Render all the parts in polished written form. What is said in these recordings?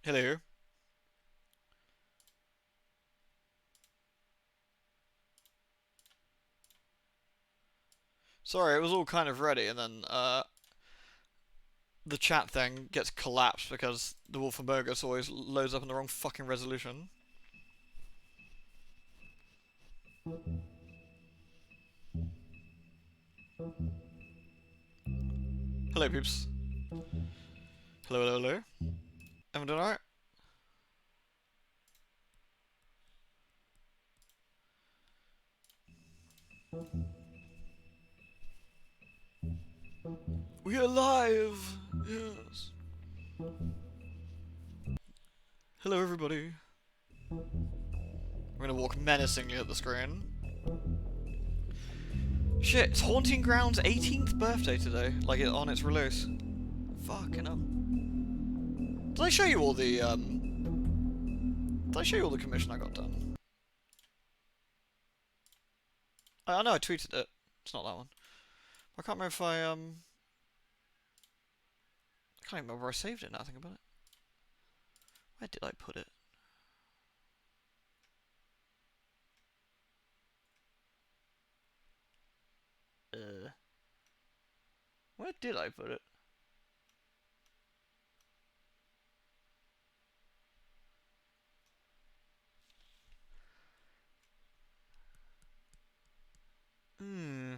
Hello. Sorry, it was all kind of ready, and then the chat thing gets collapsed because the Wolf and Bogus always loads up in the wrong fucking resolution. Hello, peeps. Hello, hello, hello. Everyone doing alright? We're alive! Yes. Hello, everybody. We're gonna walk menacingly at the screen. Shit, it's Haunting Ground's 18th birthday today, like on its release. Fucking hell. Did I show you all the, Did I show you all the commission I got done? I know I tweeted it. It's not that one. I can't remember if I can't even remember where I saved it now, think about it. Where did I put it? Where did I put it? Hmm.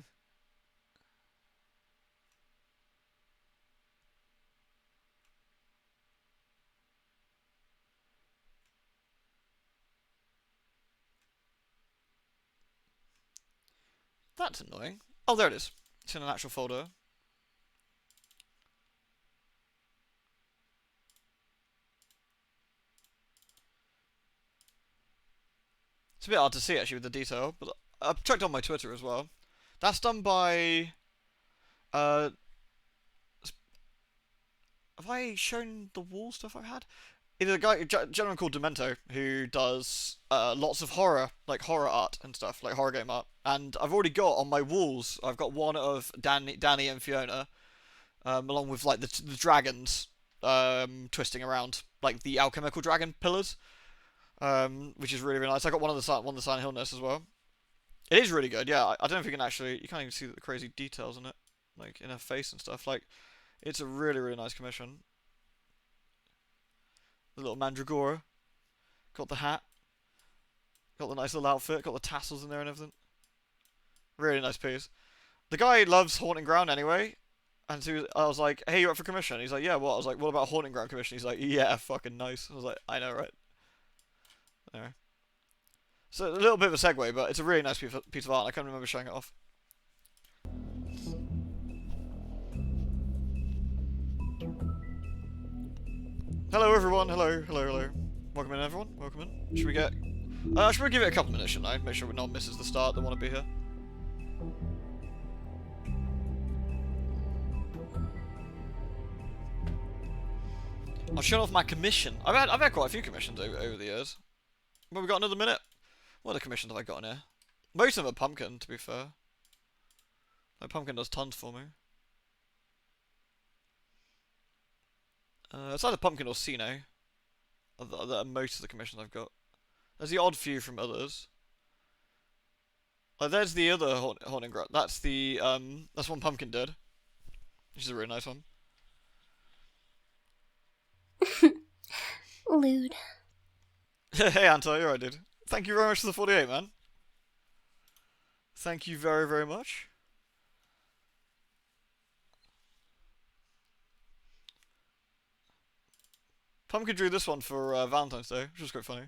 That's annoying. Oh, there it is. It's in an actual folder. It's a bit hard to see actually with the detail, but I've checked on my Twitter as well. That's done by. Uh, have I shown the wall stuff I've had? It's a guy, a gentleman called Demento, who does lots of horror, like horror art and stuff, like horror game art. And I've already got on my walls. I've got one of Danny and Fiona, along with like the dragons twisting around, like the alchemical dragon pillars, which is really, really nice. I got one of the Silent Hillness as well. It is really good. Yeah, I don't know if you can actually, you can't even see the crazy details in it, like in her face and stuff. Like it's a really, really nice commission. The little mandragora, got the hat, got the nice little outfit, got the tassels in there and everything. Really nice piece. The guy loves Haunting Ground anyway, and so I was like, "Hey, you up for commission?" He's like, "Yeah, what?" I was like, "What about Haunting Ground commission?" He's like, "Yeah, fucking nice." I was like, "I know, right?" Anyway. So a little bit of a segue, but it's a really nice piece of art. And I can't remember showing it off. Hello, everyone. Hello, hello, hello. Welcome in, everyone. Welcome in. Should we get? Should we give it a couple of minutes, shouldn't I? Make sure no one misses the start. They want to be here. I'll show off my commission. I've had quite a few commissions over the years. But we got another minute. What other commissions have I got in here? Most of them are Pumpkin, to be fair. Like Pumpkin does tons for me. It's either Pumpkin or Cino. That are most of the commissions I've got. There's the odd few from others. Like there's the other Haunting Ground. That's the that's one Pumpkin did, which is a really nice one. Lewd. Hey Anto, you're right, dude. Thank you very much for the 48, man. Thank you very, very much. Pumpkin drew this one for Valentine's Day, which was quite funny.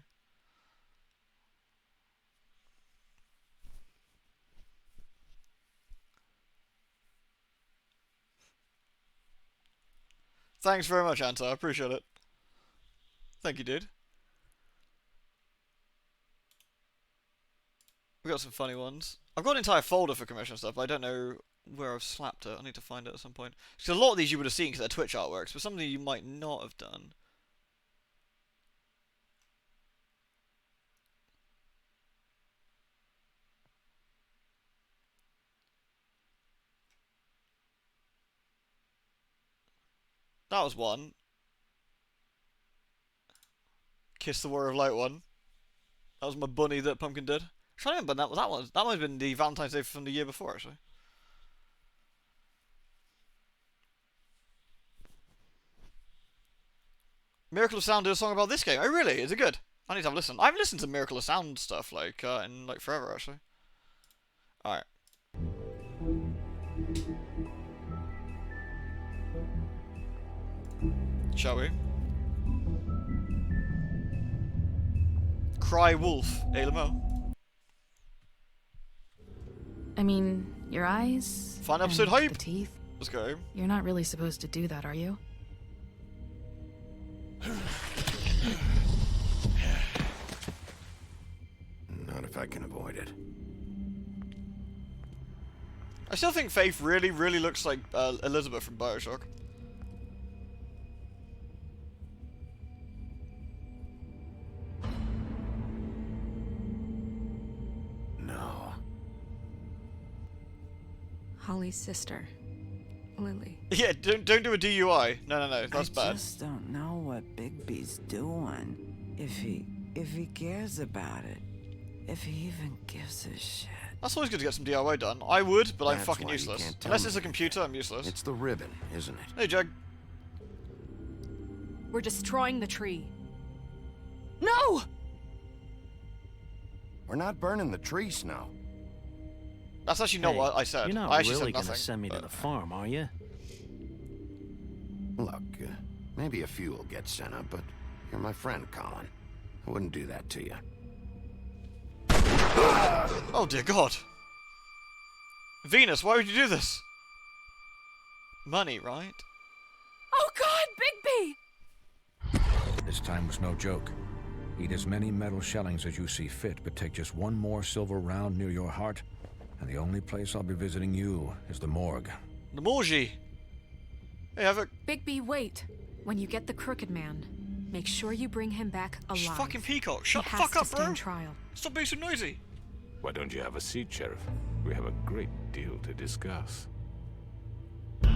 Thanks very much, Anto. I appreciate it. Thank you, dude. We got some funny ones. I've got an entire folder for commission stuff, but I don't know where I've slapped it. I need to find it at some point. Because a lot of these you would have seen because they're Twitch artworks, but some of these you might not have done. That was one. Kiss the Warrior of Light one. That was my bunny that Pumpkin did. I'm trying to remember that might have been the Valentine's Day from the year before, actually. Miracle of Sound did a song about this game. Oh really? Is it good? I need to have a listen. I haven't listened to Miracle of Sound stuff like in like forever actually. Alright. Shall we? Cry Wolf, Alamo. I mean, your eyes. Fun episode hype. The teeth. Let's go. You're not really supposed to do that, are you? Not if I can avoid it. I still think Faith really looks like Elizabeth from Bioshock. No. Holly's sister, Lily. Yeah, don't do a DUI. No, that's bad. I just don't know what Bigby's doing. If he cares about it. If he even gives a shit. That's always good to get some DIY done. I would, but I'm That's fucking why you useless. can't tell Unless me it's a you computer, can't. I'm useless. It's the ribbon, isn't it? Hey, Jag. We're destroying the tree. No! We're not burning the tree, Snow. That's actually not what I said. You're not I actually really said nothing. gonna send me to the farm, are you? Look, maybe a few will get sent up, but you're my friend, Colin. I wouldn't do that to you. Oh dear God. Venus, why would you do this? Money, right? Oh God, Bigby! This time was no joke. Eat as many metal shellings as you see fit, but take just one more silver round near your heart, and the only place I'll be visiting you is the morgue. The Morgie. Hey, have a Bigby, wait. When you get the Crooked Man, make sure you bring him back alive. fucking peacock. Shut the he fuck has up, to bro. stand trial. Stop being so noisy. Why don't you have a seat, Sheriff? We have a great deal to discuss. The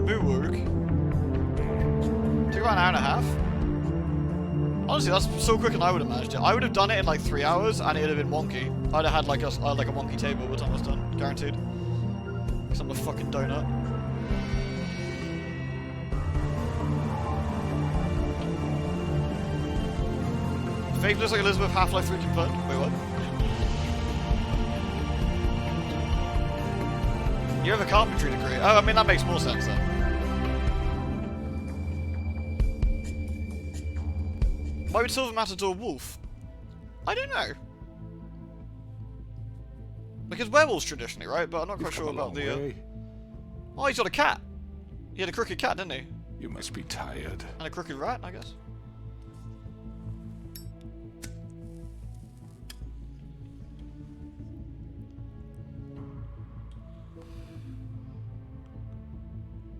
Moorg. Took about an hour and a half. Honestly, that's so quicker than I would have managed it. I would have done it in like 3 hours, and it would have been wonky. I'd have had like a wonky table by the time I was done, guaranteed. Because I'm a fucking donut. Faith looks like Elizabeth Half-Life 3 confirmed. Wait, what? You have a carpentry degree. Oh, I mean, that makes more sense then. Why would Silver Matador wolf? I don't know. Because werewolves traditionally, right? But I'm not quite sure about the... Oh, he's got a cat. He had a crooked cat, didn't he? You must be tired. And a crooked rat, I guess.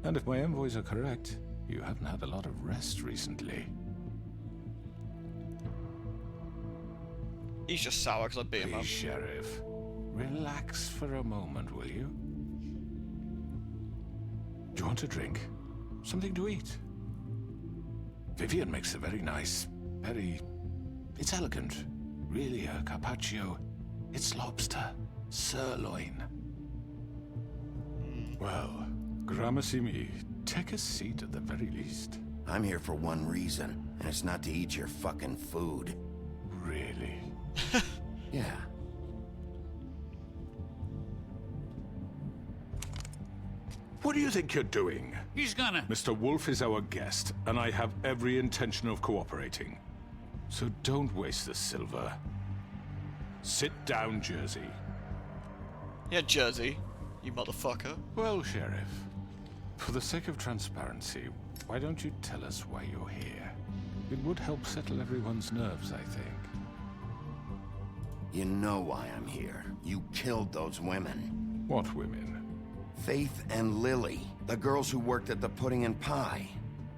And if my envoys are correct, you haven't had a lot of rest recently. He's just sour because I beat him Please, up. Sheriff, relax for a moment, will you? Do you want a drink? Something to eat? Vivian makes a very nice, it's elegant. Really a carpaccio. It's lobster, sirloin. Well, Gramercy me, take a seat at the very least. I'm here for one reason, and it's not to eat your fucking food. Really? Yeah. What do you think you're doing? He's gonna... Mr. Wolf is our guest, and I have every intention of cooperating. So don't waste the silver. Sit down, Jersey. Yeah, Jersey. You motherfucker. Well, Sheriff, for the sake of transparency, why don't you tell us why you're here? It would help settle everyone's nerves, I think. You know why I'm here. You killed those women. What women? Faith and Lily, the girls who worked at the Pudding and Pie.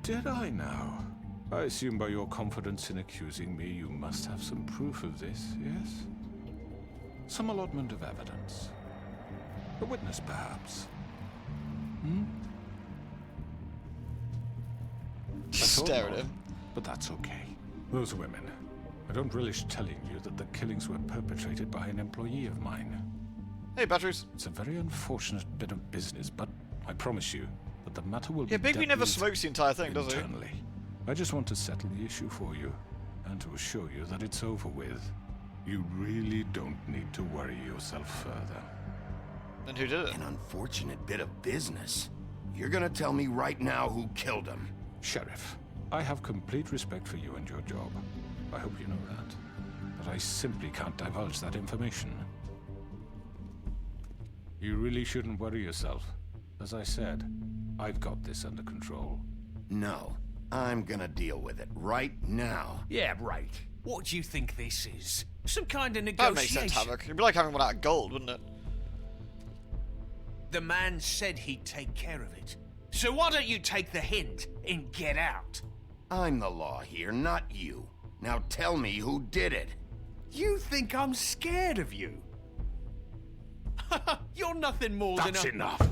Did I now? I assume by your confidence in accusing me, you must have some proof of this, yes? Some allotment of evidence. A witness, perhaps. Hmm? stare at not, him. but that's okay. Those women. I don't relish telling you that the killings were perpetrated by an employee of mine. Hey, batteries. It's a very unfortunate bit of business, but I promise you that the matter will Yeah, be Bigby dealt never with smokes the entire thing, does he? internally. I just want to settle the issue for you, and to assure you that it's over with. You really don't need to worry yourself further. And who did it? An unfortunate bit of business. You're gonna tell me right now who killed him. Sheriff, I have complete respect for you and your job. I hope you know that. But I simply can't divulge that information. You really shouldn't worry yourself. As I said, I've got this under control. No, I'm gonna deal with it right now. Yeah, right. What do you think this is? Some kind of That makes negotiation? sense, Havoc. It'd be like having one out of gold, wouldn't it? The man said he'd take care of it. So why don't you take the hint and get out? I'm the law here, not you. Now tell me who did it. You think I'm scared of you? You're nothing more than That's a... enough!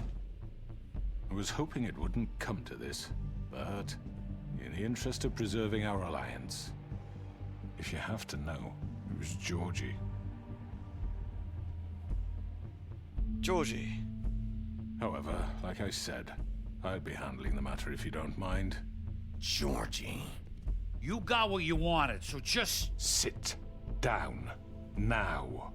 I was hoping it wouldn't come to this, but in the interest of preserving our alliance, if you have to know, it was Georgie. Georgie. However, like I said, I'll be handling the matter if you don't mind. Georgie. You got what you wanted, so just... Sit down. Now.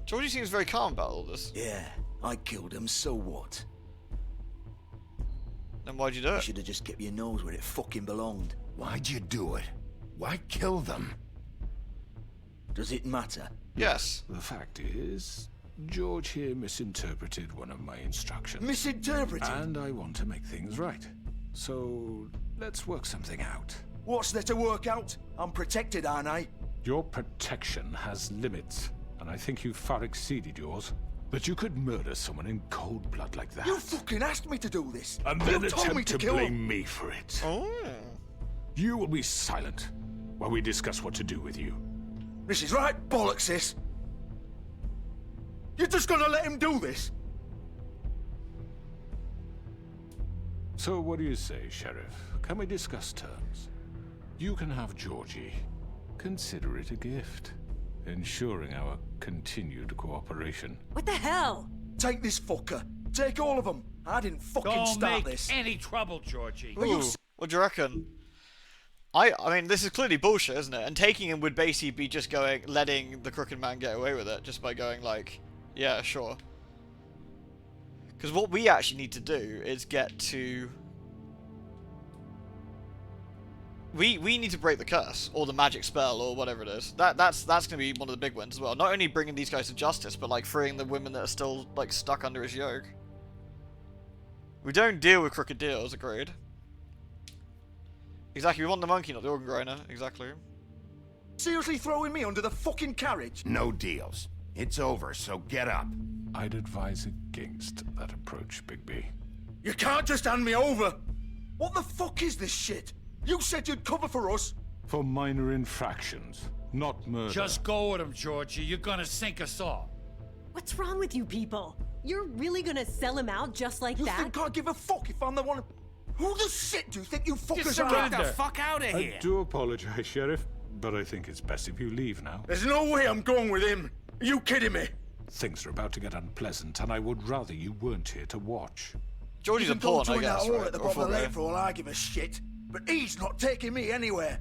Georgie seems very calm about all this. Yeah, I killed him, so what? Then why'd you do You it? should have just kept your nose where it fucking belonged. Why'd you do it? Why kill them? Does it matter? Yes. The fact is, George here misinterpreted one of my instructions. Misinterpreted? And I want to make things right. So, let's work something out. What's there to work out? I'm protected, aren't I? Your protection has limits, and I think you've far exceeded yours. But you could murder someone in cold blood like that. You fucking asked me to do this. And You then told me attempt to to kill blame him. me for it. Oh. You will be silent while we discuss what to do with you. This is right bollocks, sis. You're just gonna let him do this? So what do you say, Sheriff? Can we discuss terms? You can have Georgie. Consider it a gift, ensuring our continued cooperation. What the hell? Take this fucker. Take all of them. I didn't fucking Don't start make this. any trouble, Georgie. Ooh, what do you reckon? I mean, this is clearly bullshit, isn't it? And taking him would basically be just letting the crooked man get away with it, just by going like, yeah, sure. Because what we actually need to do is get to... We need to break the curse, or the magic spell, or whatever it is. That's going to be one of the big wins as well. Not only bringing these guys to justice, but like freeing the women that are still like stuck under his yoke. We don't deal with crooked deals, agreed. Exactly, we want the monkey, not the organ grinder. Exactly. Seriously throwing me under the fucking carriage? No deals. It's over, so get up. I'd advise against that approach, Bigby. You can't just hand me over. What the fuck is this shit? You said you'd cover for us. For minor infractions, not murder. Just go with him, Georgie. You're gonna sink us all. What's wrong with you people? You're really gonna sell him out just like You that? think I give a fuck if I'm the one? Who the shit do you think you fuckers are? surrender. Get the fuck out of I here! do apologize, Sheriff, but I think it's best if you leave now. There's no way I'm going with him. Are you kidding me? Things are about to get unpleasant, and I would rather you weren't here to watch. Georgie's You a can go pawn, I join that guess, hole right? at the Or bottom of the full lake for all I give a shit. But he's not taking me anywhere.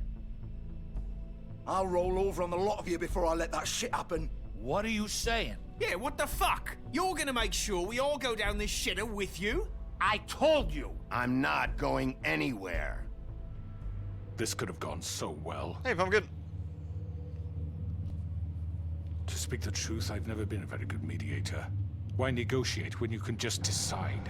I'll roll over on the lot of you before I let that shit happen. What are you saying? Yeah, what the fuck? You're gonna make sure we all go down this shitter with you? I told you. I'm not going anywhere. This could have gone so well. Hey, Pumpkin. To speak the truth, I've never been a very good mediator. Why negotiate when you can just decide?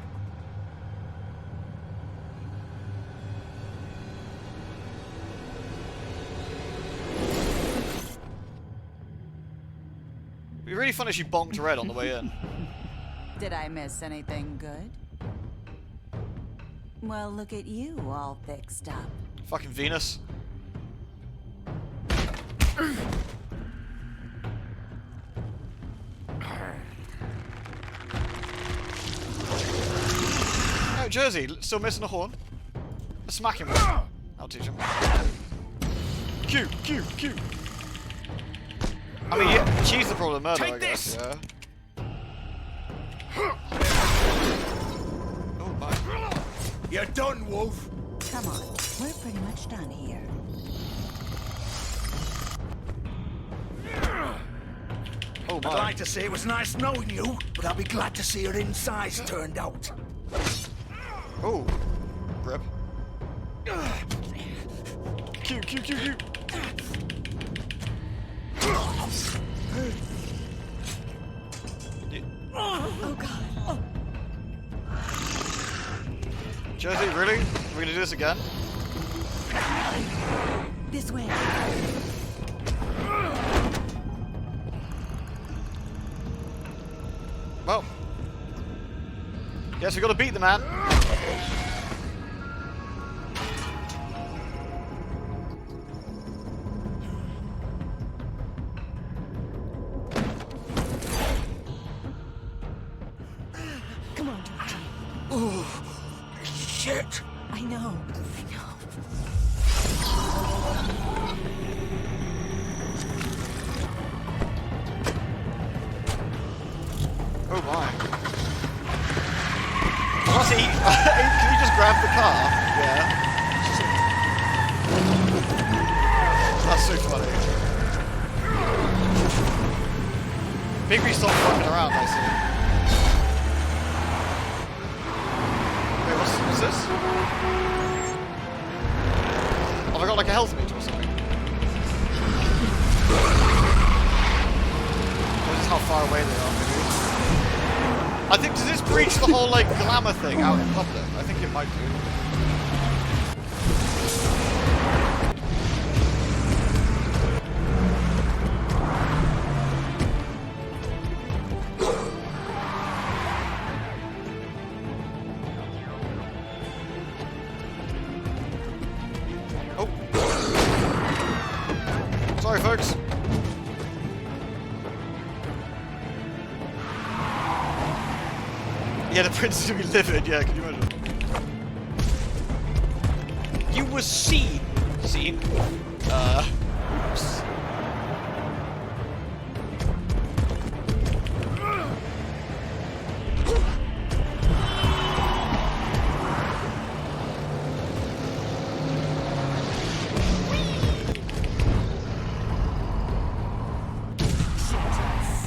It'd be really fun if she bonked red on the way in. Did I miss anything good? Well, look at you, all fixed up. Fucking Venus. No, Jersey, still missing a horn. Let's smack him with it. I'll teach him. Q, Q, Q. I mean, yeah, she's the problem murder, I guess. Yeah. Oh my. You're done, Wolf. Come on, we're pretty much done here. Oh my. I'd like to say it was nice knowing you, but I'll be glad to see your insides turned out. Oh. Rip. Q, Q, Q, Q. Oh god. Oh. Jersey, really? We're gonna do this again? This way. Well. Guess we gotta beat the man. Come on, Georgie. Oh, shit. I know. Oh my. Honestly, can you just grab the car? Yeah. That's so funny. Bigby stopped fucking around, I see. Wait, what's this? Have I got like a health meter or something? Or is this how far away they are, maybe? I think, does this breach the whole, like, glamour thing out in public? I think it might do. Oh. Sorry, folks. Yeah, the prince is gonna be livid, yeah, can you imagine? You were seen! Seen? Oops.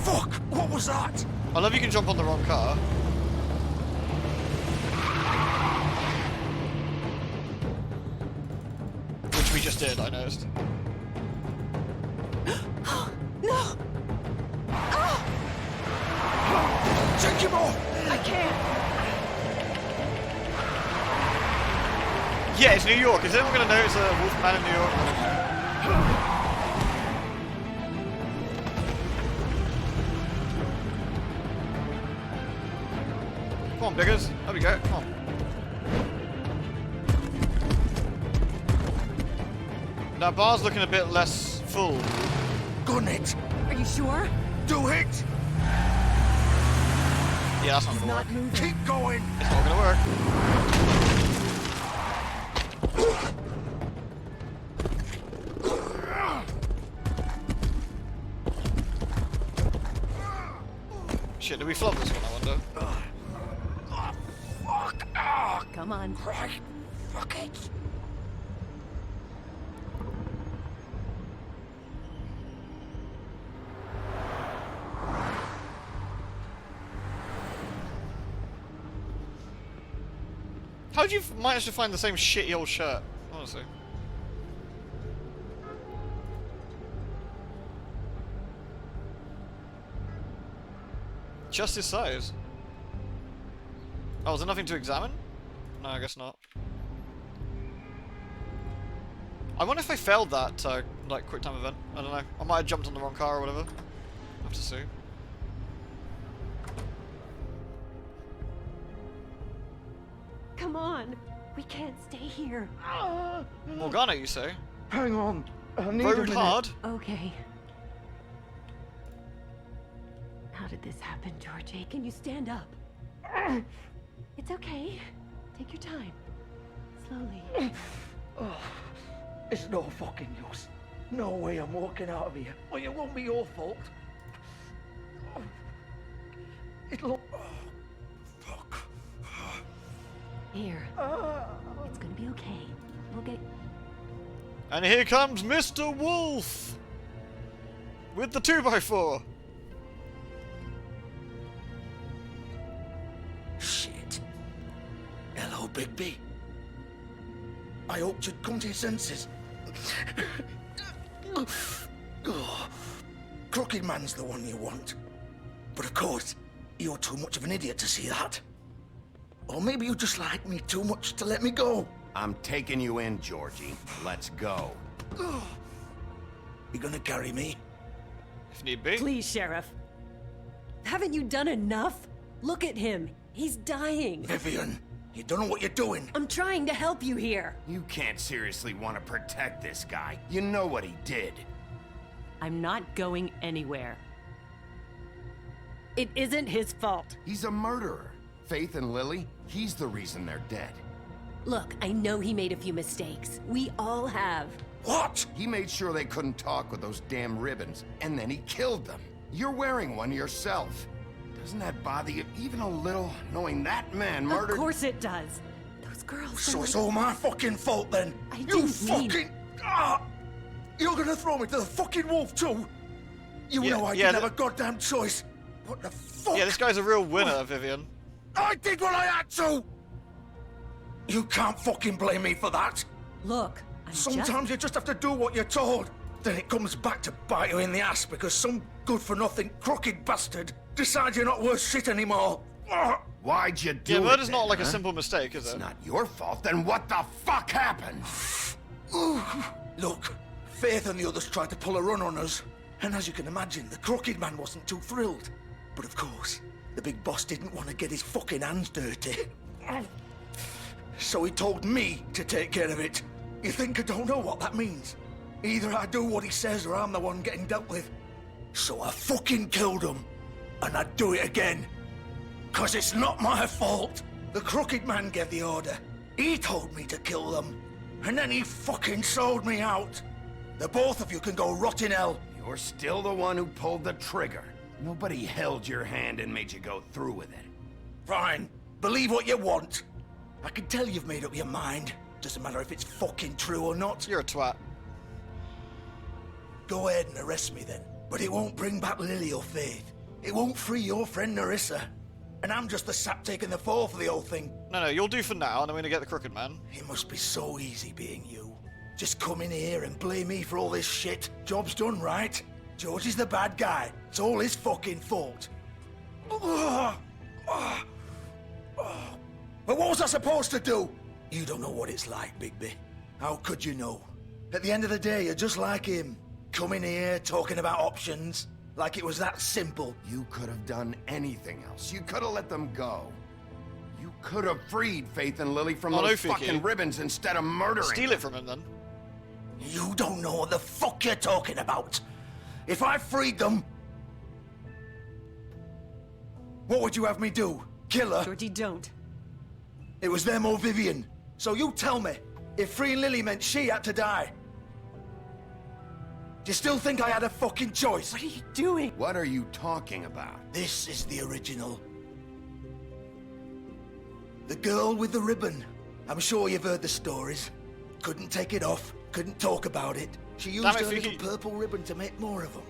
Fuck! What was that? I love you can jump on the wrong car. Which we just did, I noticed. No! Take him off! I can't! Yeah, it's New York. Is anyone gonna notice a Wolfman in New York? Come on, Biggers. There we go. Come on. Now, bar's looking a bit less full. Gun it! Are you sure? Do it! Yeah, that's not gonna work. Keep going! It's not gonna work. Shit, did we flop this one, I wonder? Fuck! Come on. Christ! Fuck it! How'd you manage to find the same shitty old shirt? Honestly. Just his size. Oh, is there nothing to examine? No, I guess not. I wonder if I failed that, like, quick time event. I don't know. I might have jumped on the wrong car or whatever. I'll have to see. Come on. We can't stay here. Morgana, you say? Hang on. I need a Road minute. hard? Okay. How did this happen, Georgie? Can you stand up? It's okay. Take your time. Slowly. Oh, it's no fucking use. No way I'm walking out of here. Well, it won't be your fault. Oh, it'll... Oh, fuck. Here. It's gonna be okay. We'll get... And here comes Mr. Wolf! With the 2x4! Shit. Hello, Bigby. I hoped you'd come to your senses. Oh, Crooked Man's the one you want. But of course, you're too much of an idiot to see that. Or maybe you just like me too much to let me go. I'm taking you in, Georgie. Let's go. You gonna carry me? If need be. Please, Sheriff. Haven't you done enough? Look at him. He's dying. Vivian, you don't know what you're doing. I'm trying to help you here. You can't seriously want to protect this guy. You know what he did. I'm not going anywhere. It isn't his fault. He's a murderer. Faith and Lily, he's the reason they're dead. Look, I know he made a few mistakes. We all have. What? He made sure they couldn't talk with those damn ribbons, and then he killed them. You're wearing one yourself. Doesn't that bother you even a little, knowing that man murdered... Of course it does. Those girls... So it's all my fucking fault then? I You didn't fucking... mean... Ah! You're gonna throw me to the fucking wolf too? You know I didn't have a goddamn choice. What the fuck? Yeah, this guy's a real winner, Vivian. I did what I had to! You can't fucking blame me for that. Look, Sometimes you just have to do what you're told. Then it comes back to bite you in the ass because some good-for-nothing crooked bastard decides you're not worth shit anymore. Why'd you do it? Yeah, murder's then, not like a huh? simple mistake, is it? It's not your fault, then what the fuck happened? Look, Faith and the others tried to pull a run on us. And as you can imagine, the Crooked Man wasn't too thrilled. But of course, the big boss didn't want to get his fucking hands dirty. So he told me to take care of it. You think I don't know what that means? Either I do what he says or I'm the one getting dealt with. So I fucking killed him. And I'd do it again. 'Cause it's not my fault. The Crooked Man gave the order. He told me to kill them. And then he fucking sold me out. The both of you can go rot in hell. You're still the one who pulled the trigger. Nobody held your hand and made you go through with it. Fine. Believe what you want. I can tell you've made up your mind. Doesn't matter if it's fucking true or not. You're a twat. Go ahead and arrest me then. But it won't bring back Lily or Faith. It won't free your friend Narissa. And I'm just the sap taking the fall for the whole thing. No, you'll do for now, and I'm gonna get the Crooked Man. It must be so easy being you. Just come in here and blame me for all this shit. Job's done, right? George is the bad guy. It's all his fucking fault. But what was I supposed to do? You don't know what it's like, Bigby. How could you know? At the end of the day, you're just like him. Coming here, talking about options. Like it was that simple. You could have done anything else. You could have let them go. You could have freed Faith and Lily from those fucking ribbons instead of murdering Steal them. it from him, then. You don't know what the fuck you're talking about. If I freed them... What would you have me do? Kill her? Georgie, don't. It was them or Vivian. So you tell me, if freeing Lily meant she had to die. Do you still think I had a fucking choice? What are you doing? What are you talking about? This is the original. The girl with the ribbon. I'm sure you've heard the stories. Couldn't take it off, couldn't talk about it. She used her little purple ribbon to make more of them.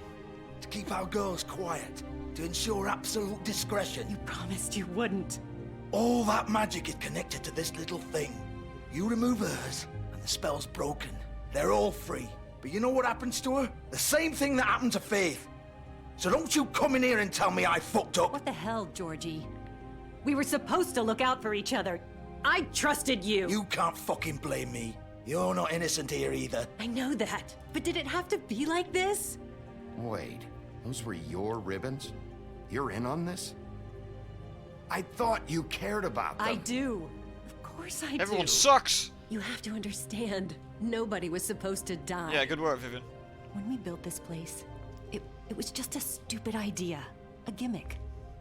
To keep our girls quiet. To ensure absolute discretion. You promised you wouldn't. All that magic is connected to this little thing. You remove hers, and the spell's broken. They're all free. But you know what happens to her? The same thing that happened to Faith. So don't you come in here and tell me I fucked up. What the hell, Georgie? We were supposed to look out for each other. I trusted you. You can't fucking blame me. You're not innocent here either. I know that. But did it have to be like this? Wait, those were your ribbons? You're in on this? I thought you cared about them. I do. Of course I do. Everyone sucks! You have to understand. Nobody was supposed to die. Yeah, good work, Vivian. When we built this place, it was just a stupid idea. A gimmick.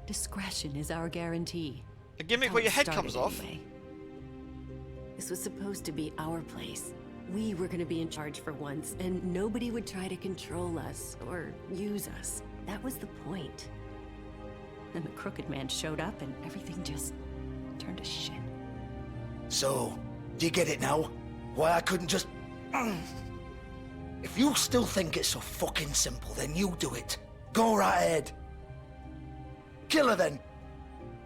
Discretion is our guarantee. A gimmick How where it your head started comes off? anyway. This was supposed to be our place. We were gonna be in charge for once, and nobody would try to control us or use us. That was the point. Then the Crooked Man showed up and everything just turned to shit. So, do you get it now? Why I couldn't just... If you still think it's so fucking simple, then you do it. Go right ahead. Kill her then.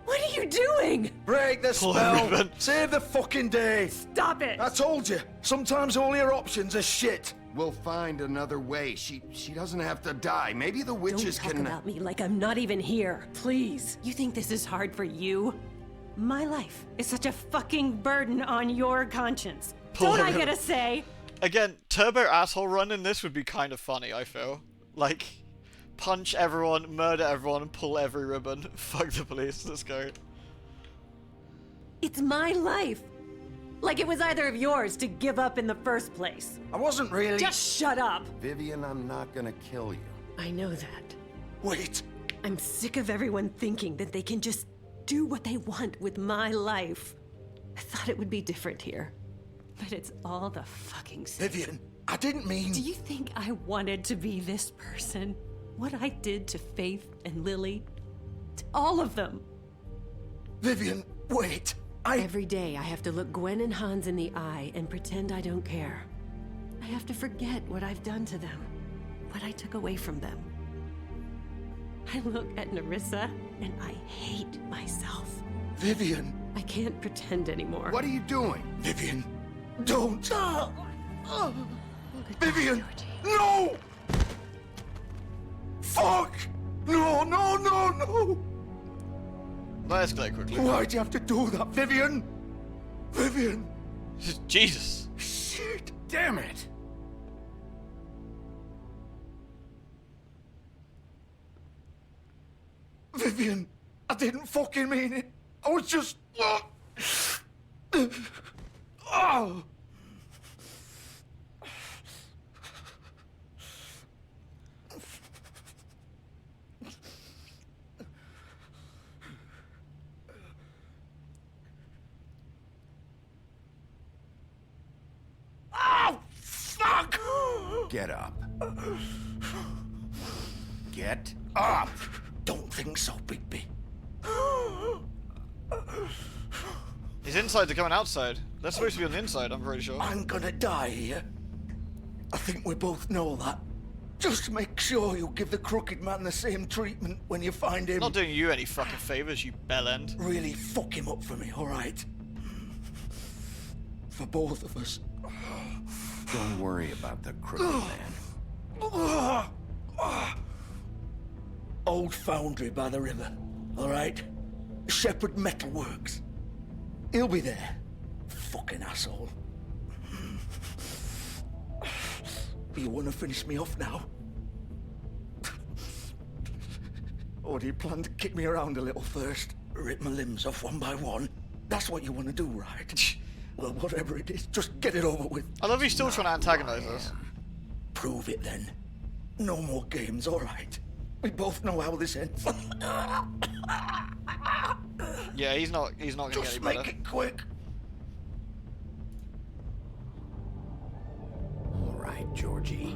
What are you doing? Break the Poor spell. Ribbon. Save the fucking day. Stop it! I told you. Sometimes all your options are shit. We'll find another way. She doesn't have to die. Maybe the witches Don't talk can... about me like I'm not even here, please. You think this is hard for you? My life is such a fucking burden on your conscience. Poor Don't I Ribbon. get a say? Again, Turbo Asshole Run in this would be kind of funny, I feel. Like, punch everyone, murder everyone, and pull every ribbon. Fuck the police, let's go. It's my life. Like it was either of yours to give up in the first place. I wasn't really... Just shut up. Vivian, I'm not gonna kill you. I know that. Wait. I'm sick of everyone thinking that they can just do what they want with my life. I thought it would be different here. But it's all the fucking same. Vivian, I didn't mean... Do you think I wanted to be this person? What I did to Faith and Lily? To all of them. Vivian, wait. Every day I have to look Gwen and Hans in the eye and pretend I don't care. I have to forget what I've done to them. What I took away from them. I look at Nerissa and I hate myself. Vivian. I can't pretend anymore. What are you doing? Vivian, don't. Vivian, Georgie. no! Fuck! No, no, no, no! Let's escalate quickly. Why'd you have to do that, Vivian? Vivian! Jesus. Shit! Damn it! Vivian, I didn't fucking mean it. I was just... Oh! Oh, fuck! Get up. Get up! Don't think so, Bigby. His insides are coming outside. They're supposed to be on the inside, I'm pretty sure. I'm gonna die here. I think we both know that. Just make sure you give the Crooked Man the same treatment when you find him. Not doing you any fucking favors, you bellend. Really fuck him up for me, alright? For both of us. Don't worry about the Crooked Man. Old foundry by the river, alright? Shepherd Metalworks. He'll be there. Fucking asshole. You wanna finish me off now? Or do you plan to kick me around a little first? Rip my limbs off one by one? That's what you wanna do, right? Well, whatever it is, just get it over with. I love he's still trying to antagonize us. Prove it then. No more games, alright? We both know how this ends. Yeah, he's not gonna get Just any make better. it quick. All right, Georgie.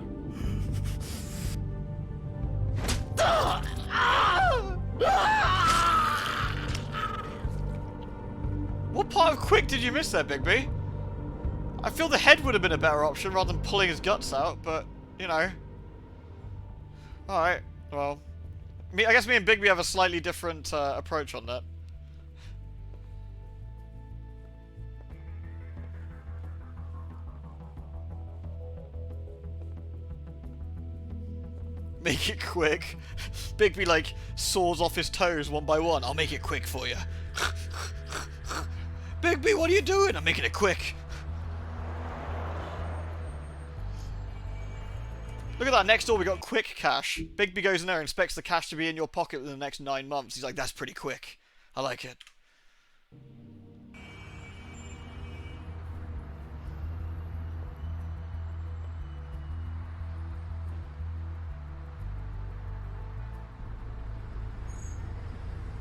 What part of quick did you miss there, Bigby? I feel the head would have been a better option rather than pulling his guts out, but, you know. Alright, well. I guess me and Bigby have a slightly different approach on that. Make it quick. Bigby, like, saws off his toes one by one. I'll make it quick for you. Bigby, what are you doing? I'm making it quick. Look at that, next door we got quick cash. Bigby goes in there and expects the cash to be in your pocket within the next 9 months. He's like, that's pretty quick. I like it.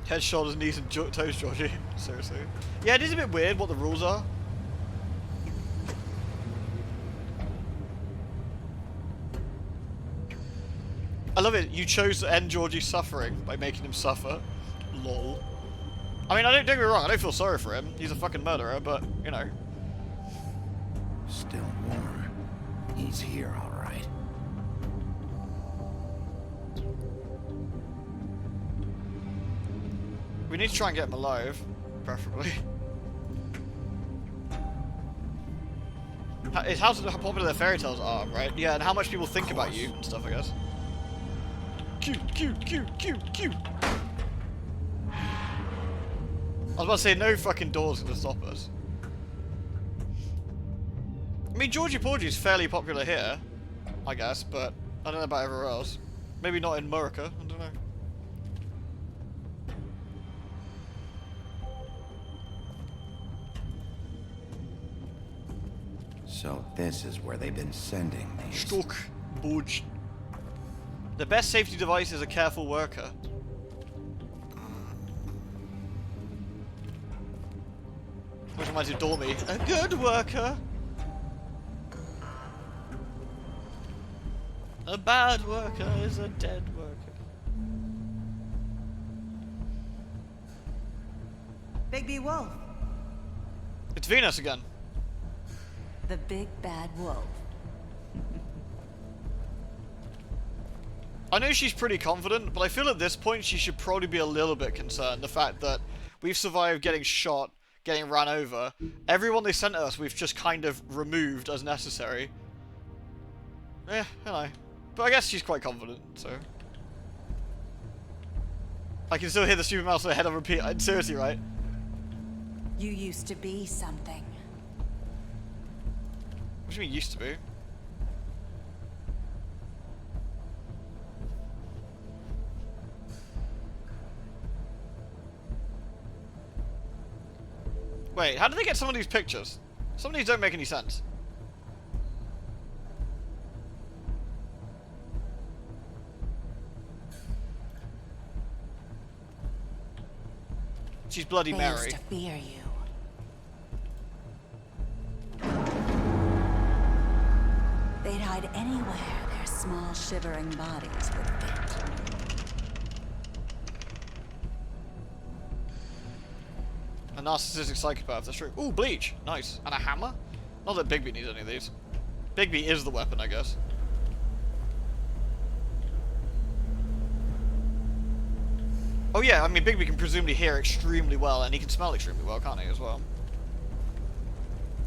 Head, shoulders, knees and toes, Georgie. Seriously. Yeah, it is a bit weird what the rules are. I love it. You chose to end Georgie's suffering by making him suffer. Lol. I mean, don't get me wrong. I don't feel sorry for him. He's a fucking murderer, but, you know. Still warm. He's here, all right. We need to try and get him alive, preferably. It's how popular their fairy tales are, right? Yeah, and how much people think about you and stuff, I guess. Cute. I was about to say, no fucking door's gonna stop us. I mean, Georgie Porgy's fairly popular here, I guess, but I don't know about everywhere else. Maybe not in America, I don't know. So this is where they've been sending these. Stock Borg. The best safety device is a careful worker. Which reminds me of Dormy. A good worker. A bad worker is a dead worker. Bigby Wolf. It's Venus again. The big bad wolf. I know she's pretty confident, but I feel at this point she should probably be a little bit concerned. The fact that we've survived getting shot, getting ran over. Everyone they sent us we've just kind of removed as necessary. Yeah, you know. But I guess she's quite confident, so. I can still hear the stupid mouse in her head on repeat. Seriously, right? You used to be something. What do you mean used to be? Wait, how did they get some of these pictures? Some of these don't make any sense. She's Bloody They Mary. used to fear you. They'd hide anywhere their small shivering bodies would fit. A narcissistic psychopath, that's true. Ooh, bleach. Nice. And a hammer? Not that Bigby needs any of these. Bigby is the weapon, I guess. Oh yeah, I mean, Bigby can presumably hear extremely well, and he can smell extremely well, can't he, as well?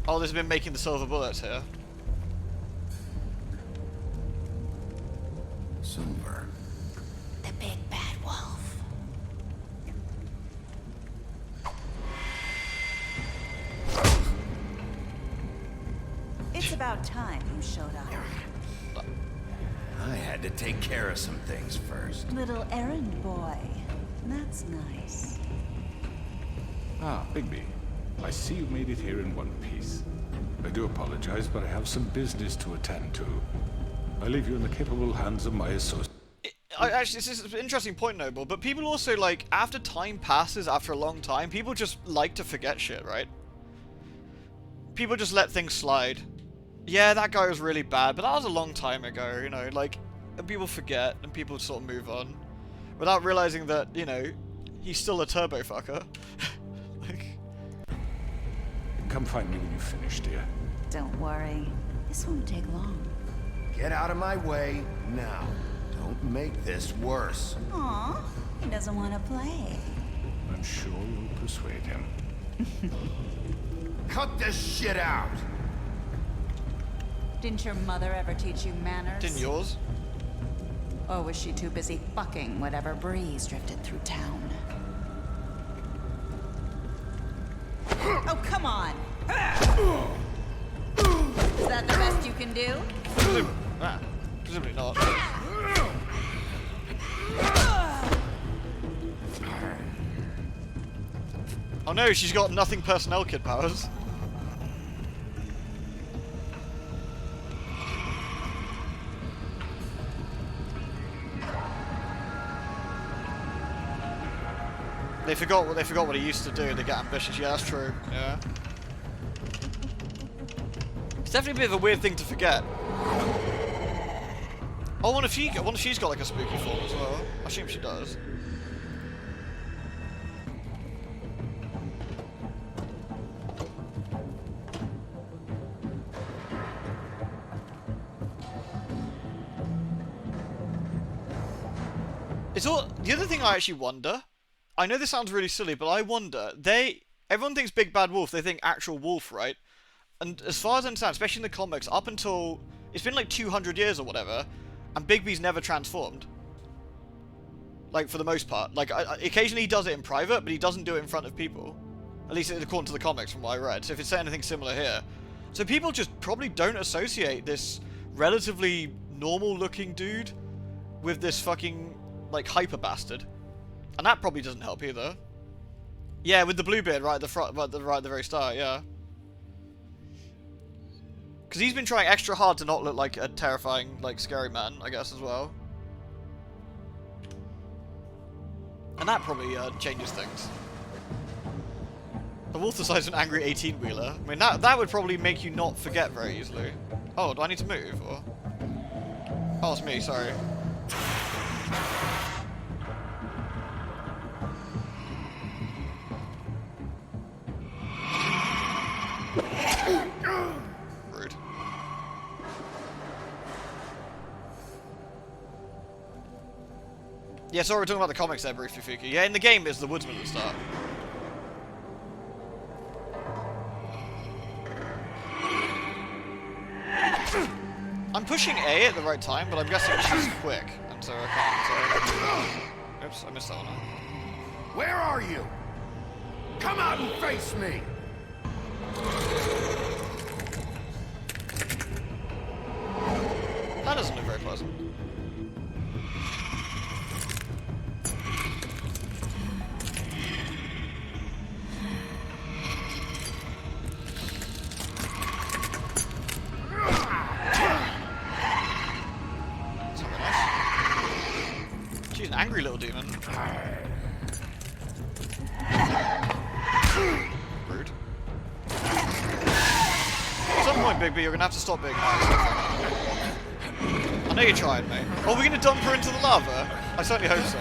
Oh, they've been making the silver bullets here. Silver. The big bad wolf. It's about time you showed up. I had to take care of some things first. Little errand boy. That's nice. Ah, Bigby. I see you made it here in one piece. I do apologize, but I have some business to attend to. I leave you in the capable hands of my associate. Actually, this is an interesting point, Noble, but people also, like, after time passes, after a long time, people just like to forget shit, right? People just let things slide. Yeah, that guy was really bad, but that was a long time ago, you know, like, and people forget, and people sort of move on. Without realizing that, you know, he's still a turbo fucker. Like... Come find me when you finish, dear. Don't worry. This won't take long. Get out of my way now. Don't make this worse. Aw, he doesn't want to play. I'm sure you'll persuade him. Cut this shit out! Didn't your mother ever teach you manners? Didn't yours? Or was she too busy fucking whatever breeze drifted through town? Oh, come on! Is that the best you can do? Presumably not. Oh no, she's got nothing personnel kit powers. They forgot what he used to do. They get ambitious. Yeah, that's true. Yeah. It's definitely a bit of a weird thing to forget. I wonder if she's got like a spooky form as well. I assume she does. It's all the other thing I actually wonder. I know this sounds really silly, but I wonder everyone thinks Big Bad Wolf, they think actual wolf, right? And as far as I understand, especially in the comics, up until it's been like 200 years or whatever, and Bigby's never transformed. Like, for the most part. Like, occasionally he does it in private, but he doesn't do it in front of people. At least according to the comics from what I read. So if it's anything similar here. So people just probably don't associate this relatively normal-looking dude with this fucking, like, hyper bastard. And that probably doesn't help either. Yeah, with the blue beard right at the front, right at the very start, yeah. Because he's been trying extra hard to not look like a terrifying, like, scary man, I guess, as well. And that probably changes things. The wolf the size of an angry 18-wheeler. I mean, that would probably make you not forget very easily. Oh, do I need to move? Or... Oh, it's me, sorry. Rude. Yeah, sorry, we're talking about the comics there briefly, Fuki. Yeah, in the game, it's the woodsman at the start. I'm pushing A at the right time, but I'm guessing she's quick, and so I can't. So... Oops, I missed that one. Where are you? Come out and face me! That doesn't look very pleasant. That's not very nice. She's an angry little demon. Rude. At some point, Big B, you're gonna have to stop being nice. I know you're trying, mate. Oh, we're gonna dump her into the lava? I certainly hope so.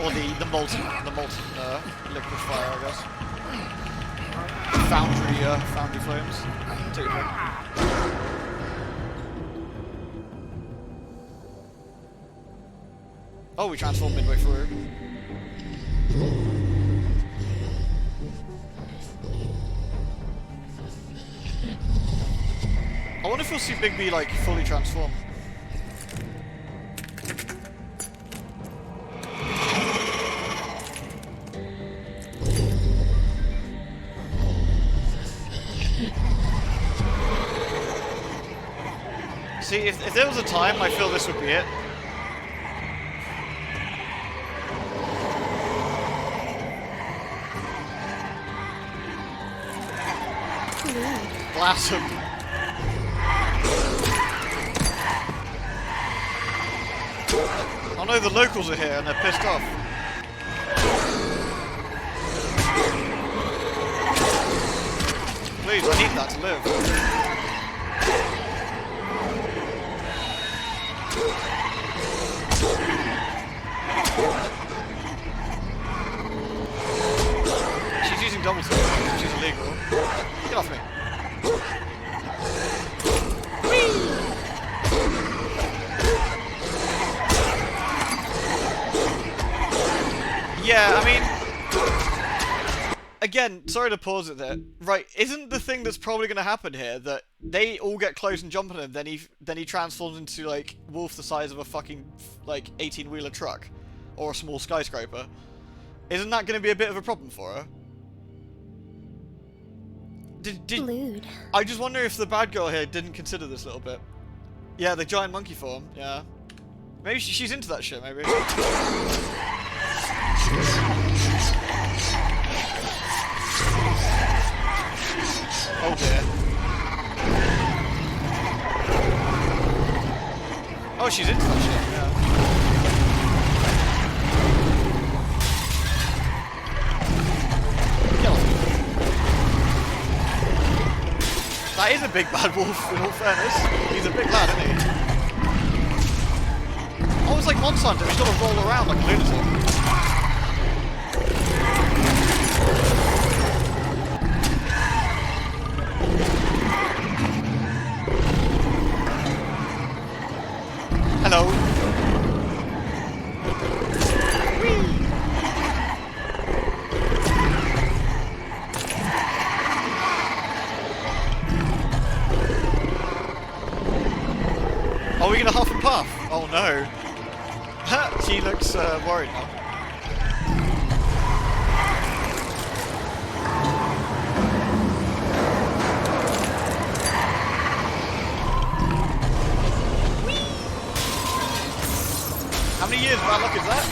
Or the molten liquid fire, I guess. Foundry flames. Take your pick. Oh, we transformed midway through. I wonder if we'll see Big B, like, fully transform. See, if there was a time, I feel this would be it. Blast him. Oh no, the locals are here and they're pissed off. Please, I need that to live. She's using double tap. She's illegal. Get off me. Yeah, I mean, again, sorry to pause it there. Right, isn't the thing that's probably going to happen here that they all get close and jump on him, then he transforms into like wolf the size of a fucking like 18-wheeler truck or a small skyscraper? Isn't that going to be a bit of a problem for her? Lewd. I just wonder if the bad girl here didn't consider this a little bit. Yeah, the giant monkey form. Yeah, maybe she's into that shit. Maybe. Oh dear. Oh, she's into that shit, yeah. Kill him. That is a big bad wolf, in all fairness. He's a big lad, isn't he? monster hunter. He's got to roll around like a lunatic. Hello. Are we gonna huff and puff? Oh no. She looks worried now. How many years of bad luck is that?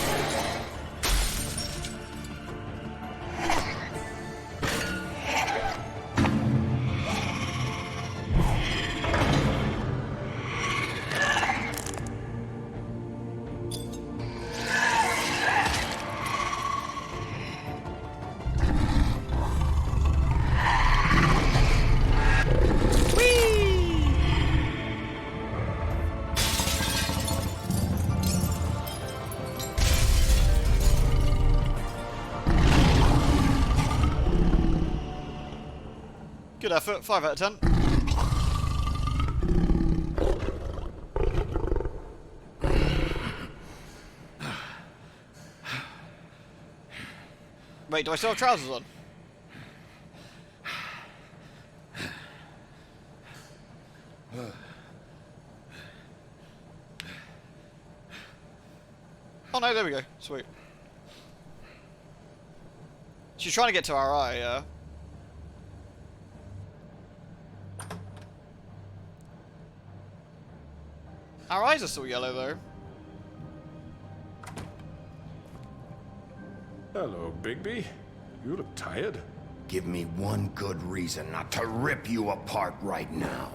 Good effort, 5 out of 10. Wait, do I still have trousers on? Oh no, there we go. Sweet. She's trying to get to our eye, yeah. Our eyes are still yellow, though. Hello, Bigby. You look tired. Give me one good reason not to rip you apart right now.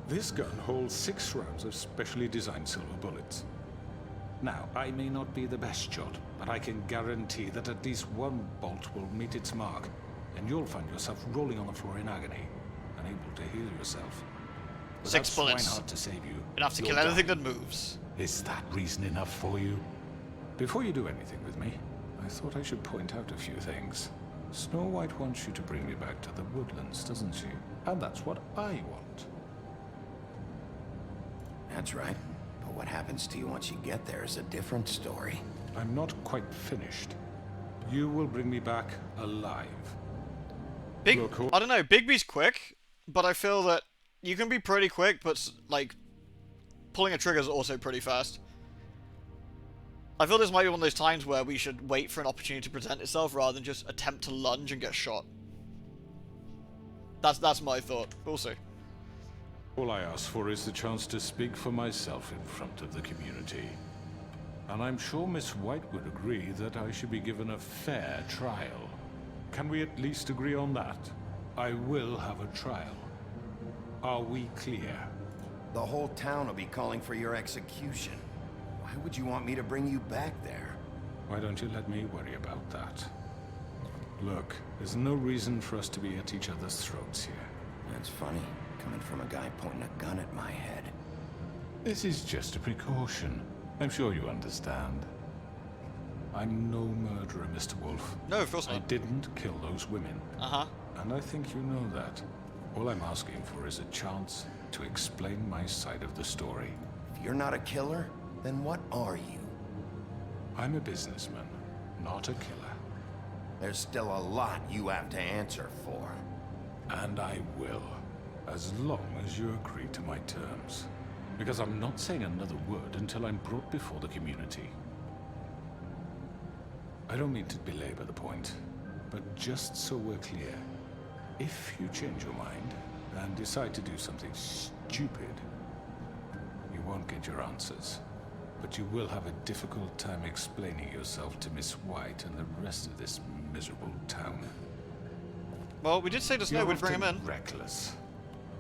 This gun holds 6 rounds of specially designed silver bullets. Now, I may not be the best shot, but I can guarantee that at least one bolt will meet its mark, and you'll find yourself rolling on the floor in agony, unable to heal yourself. 6 bullets. Swinehart to save you. Enough to kill anything that moves. Is that reason enough for you? Before you do anything with me, I thought I should point out a few things. Snow White wants you to bring me back to the woodlands, doesn't she? And that's what I want. That's right. But what happens to you once you get there is a different story. I'm not quite finished. You will bring me back alive. I don't know, Bigby's quick, but I feel that you can be pretty quick, but, like, pulling a trigger is also pretty fast. I feel this might be one of those times where we should wait for an opportunity to present itself rather than just attempt to lunge and get shot. That's my thought. We'll see. All I ask for is the chance to speak for myself in front of the community. And I'm sure Miss White would agree that I should be given a fair trial. Can we at least agree on that? I will have a trial. Are we clear? The whole town will be calling for your execution. Why would you want me to bring you back there? Why don't you let me worry about that? Look, there's no reason for us to be at each other's throats here. That's funny, coming from a guy pointing a gun at my head. This is just a precaution. I'm sure you understand. I'm no murderer, Mr. Wolf. No, of course not. I didn't kill those women. Uh-huh. And I think you know that. All I'm asking for is a chance to explain my side of the story. If you're not a killer, then what are you? I'm a businessman, not a killer. There's still a lot you have to answer for. And I will, as long as you agree to my terms. Because I'm not saying another word until I'm brought before the community. I don't mean to belabor the point, but just so we're clear, if you change your mind and decide to do something stupid, you won't get your answers. But you will have a difficult time explaining yourself to Miss White and the rest of this miserable town. Well, we did say to Snow we'd bring him in. Reckless.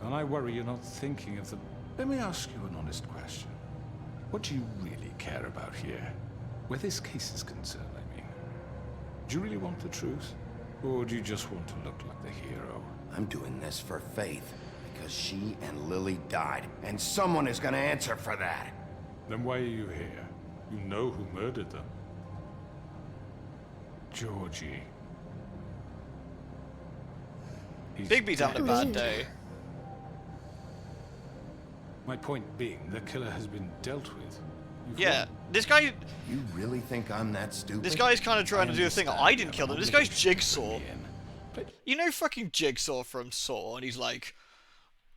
And I worry you're not thinking of the... Let me ask you an honest question. What do you really care about here? Where this case is concerned, I mean. Do you really want the truth? Or do you just want to look like the hero? I'm doing this for Faith, because she and Lily died, and someone is gonna answer for that. Then why are you here? You know who murdered them. Georgie. Bigby's having a bad day. My point being, the killer has been dealt with. Yeah, this guy... You really think I'm that stupid? This guy's kind of trying to do a thing. I didn't kill them. This guy's Jigsaw. You know fucking Jigsaw from Saw, and he's like,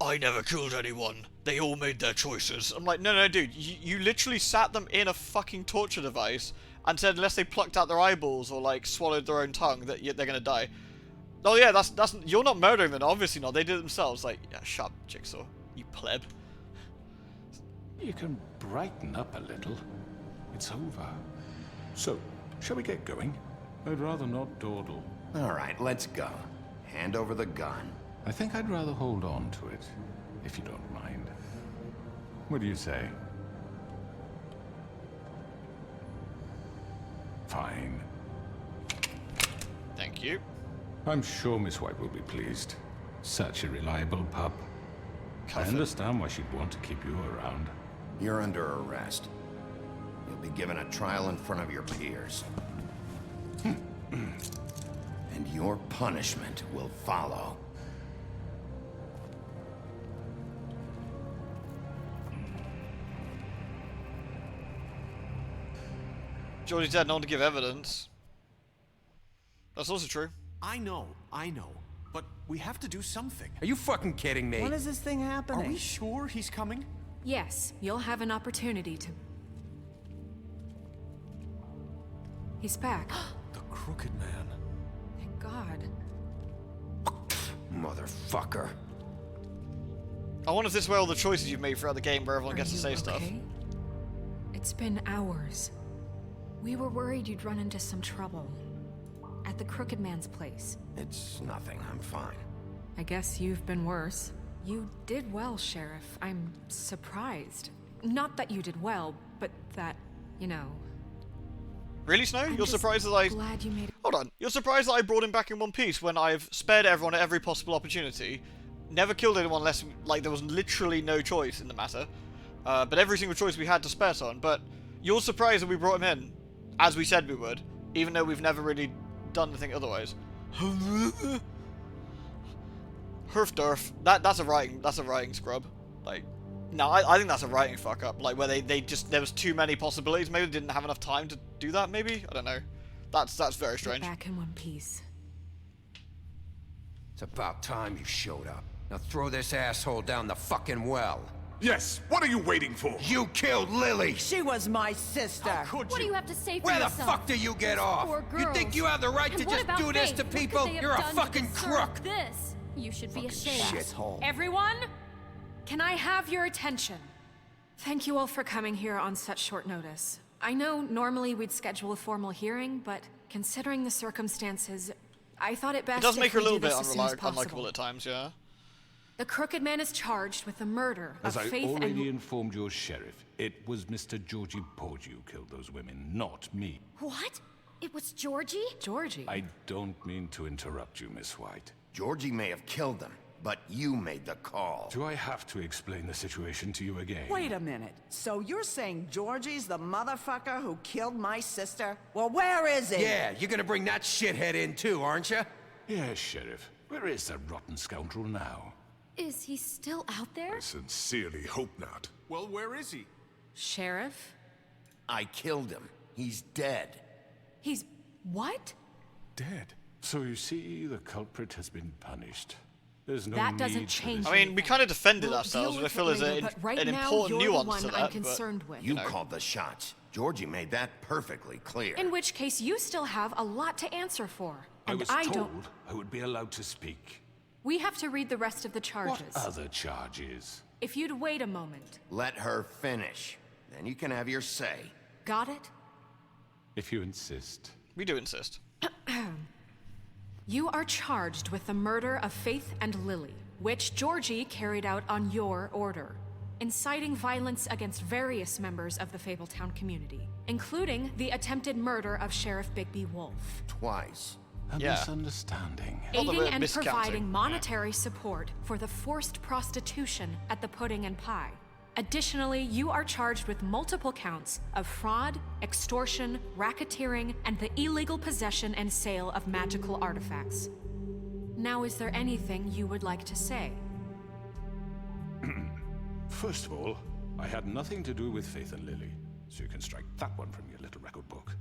I never killed anyone. They all made their choices. I'm like, no, dude. You literally sat them in a fucking torture device and said unless they plucked out their eyeballs or, like, swallowed their own tongue that they're gonna die. Oh, yeah, that's... You're not murdering them. Obviously not. They did it themselves. Like, yeah, shut up, Jigsaw. You pleb. You can brighten up a little. It's over. So, shall we get going? I'd rather not dawdle. All right, let's go. Hand over the gun. I think I'd rather hold on to it, if you don't mind. What do you say? Fine. Thank you. I'm sure Miss White will be pleased. Such a reliable pup. I understand why she'd want to keep you around. You're under arrest. You'll be given a trial in front of your peers. And your punishment will follow. Georgie's dead, no one to give evidence. That's also true. I know. But we have to do something. Are you fucking kidding me? When is this thing happening? Are we sure he's coming? Yes, you'll have an opportunity to... He's back. The Crooked Man. Thank God. Motherfucker. I wonder if this is where all the choices you've made throughout the game where everyone Are gets to you say stuff. okay? It's been hours. We were worried you'd run into some trouble. At the Crooked Man's place. It's nothing, I'm fine. I guess you've been worse. You did well, Sheriff. I'm surprised. Not that you did well, but that, you know... Really, Snow? I'm You're just surprised that I... glad you made it. Hold on. You're surprised that I brought him back in one piece when I've spared everyone at every possible opportunity, never killed anyone unless, like, there was literally no choice in the matter, but every single choice we had to spare someone, but you're surprised that we brought him in, as we said we would, even though we've never really done anything otherwise. Herfdurf. That's a writing scrub. Like, no, I think that's a writing fuck up. Like, where they just, there was too many possibilities. Maybe they didn't have enough time to do that, maybe? I don't know. That's very strange. Back in one piece. It's about time you showed up. Now throw this asshole down the fucking well. Yes, what are you waiting for? You killed Lily! She was my sister. Could What do you have to say for Where the yourself? fuck do you get off? Poor You girls. think you have the right And to what just about do this Faith? to What could people? they have You're a done to fucking deserve crook! This. You should be ashamed. Shithole. Everyone, can I have your attention? Thank you all for coming here on such short notice. I know normally we'd schedule a formal hearing, but considering the circumstances, I thought it best It does make if her a we little do bit this as soon as unlikable possible. at times, yeah. The Crooked Man is charged with the murder As of I Faith already and... informed your sheriff, it was Mr. Georgie Porgy who killed those women, not me. What? It was Georgie? Georgie? I don't mean to interrupt you, Miss White. Georgie may have killed them, but you made the call. Do I have to explain the situation to you again? Wait a minute. So you're saying Georgie's the motherfucker who killed my sister? Well, where is he? Yeah, you're gonna bring that shithead in too, aren't you? Yes, Sheriff. Where is that rotten scoundrel now? Is he still out there? Sincerely hope not. Well, where is he? Sheriff? I killed him. He's dead. He's... what? Dead. So you see, the culprit has been punished. There's no That need doesn't for change this. I mean, we kind of defended We'll ourselves, deal but I with feel it there's later, but right an now, important you're the nuance to one that. I'm but, concerned with. You called the shots. Georgie made that perfectly clear. In which case, you still have a lot to answer for. I And was I told don't... I would be allowed to speak. We have to read the rest of the charges. What other charges? If you'd wait a moment. Let her finish. Then you can have your say. Got it? If you insist. We do insist. You are charged with the murder of Faith and Lily, which Georgie carried out on your order, inciting violence against various members of the Fabletown community, including the attempted murder of Sheriff Bigby Wolf. Twice. A Yeah. misunderstanding. Aiding and miscounting. providing monetary support for the forced prostitution at the Pudding and Pie. Additionally, you are charged with multiple counts of fraud, extortion, racketeering, and the illegal possession and sale of magical artifacts. Now, is there anything you would like to say? First of all, I had nothing to do with Faith and Lily, so you can strike that one from your little record book.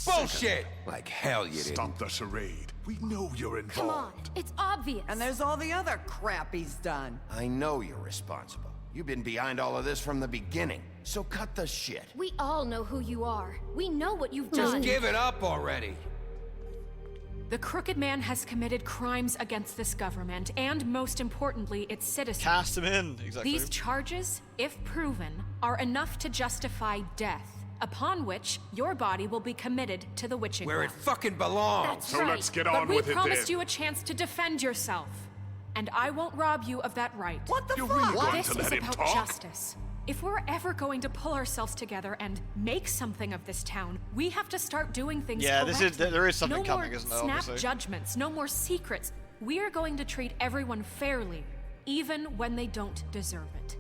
Bullshit! Like hell you didn't. Stop the charade. We know you're involved. Come on, it's obvious. And there's all the other crap he's done. I know you're responsible. You've been behind all of this from the beginning, so cut the shit. We all know who you are. We know what you've Just done. give it up already. The Crooked Man has committed crimes against this government, and most importantly, its citizens. Cast him in, exactly. These charges, if proven, are enough to justify death, upon which your body will be committed to the witching Where it well. fucking belongs. That's So right. let's get But on we with it promised then. you a chance to defend yourself, and I won't rob you of that right. What the You're fuck? really going This to is let him about talk? justice. If we're ever going to pull ourselves together and make something of this town, we have to start doing things Yeah, correctly. there is something no coming, more isn't there, snap obviously? judgments, no more secrets. We are going to treat everyone fairly, even when they don't deserve it.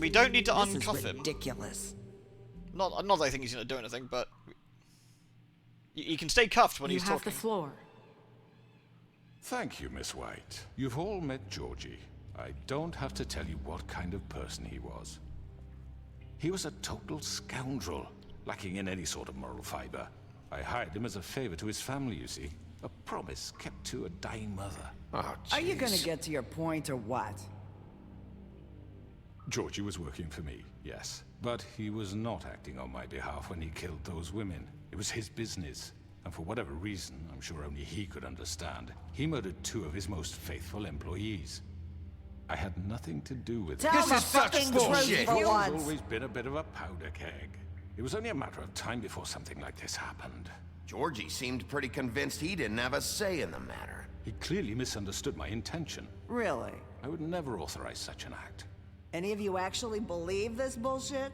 We don't need to This uncuff is him. ridiculous. Not that I think he's going to do anything, but he can stay cuffed when You he's have talking. the floor. Thank you, Miss White. You've all met Georgie. I don't have to tell you what kind of person he was. He was a total scoundrel, lacking in any sort of moral fiber. I hired him as a favor to his family, you see. A promise kept to a dying mother. Oh, Are you gonna jeez. get to your point or what? Georgie was working for me, yes. But he was not acting on my behalf when he killed those women. It was his business. And for whatever reason, I'm sure only he could understand, he murdered 2 of his most faithful employees. I had nothing to do with it. Tell This the is such fucking bullshit. truth for He's once. always been a bit of a powder keg. It was only a matter of time before something like this happened. Georgie seemed pretty convinced he didn't have a say in the matter. He clearly misunderstood my intention. Really? I would never authorize such an act. Any of you actually believe this bullshit?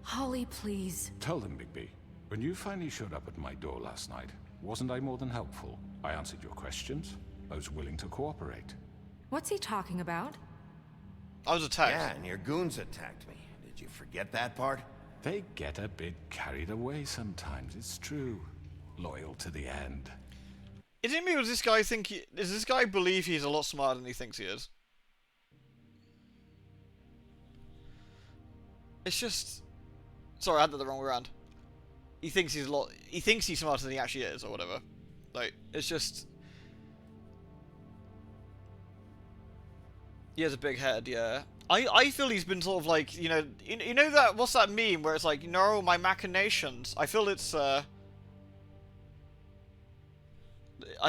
Holly, please. Tell them, Bigby. When you finally showed up at my door last night, wasn't I more than helpful? I answered your questions. I was willing to cooperate. What's he talking about? I was attacked. Yeah, and your goons attacked me. Did you forget that part? They get a bit carried away sometimes, it's true. Loyal to the end. Is it me or does this guy think does this guy believe he's a lot smarter than he thinks he is? It's just... Sorry, I had that the wrong way around. He thinks he's smarter than he actually is, or whatever. Like, it's just... He has a big head, yeah. I feel he's been sort of like, you know that, what's that meme where it's like, my machinations. I feel it's, I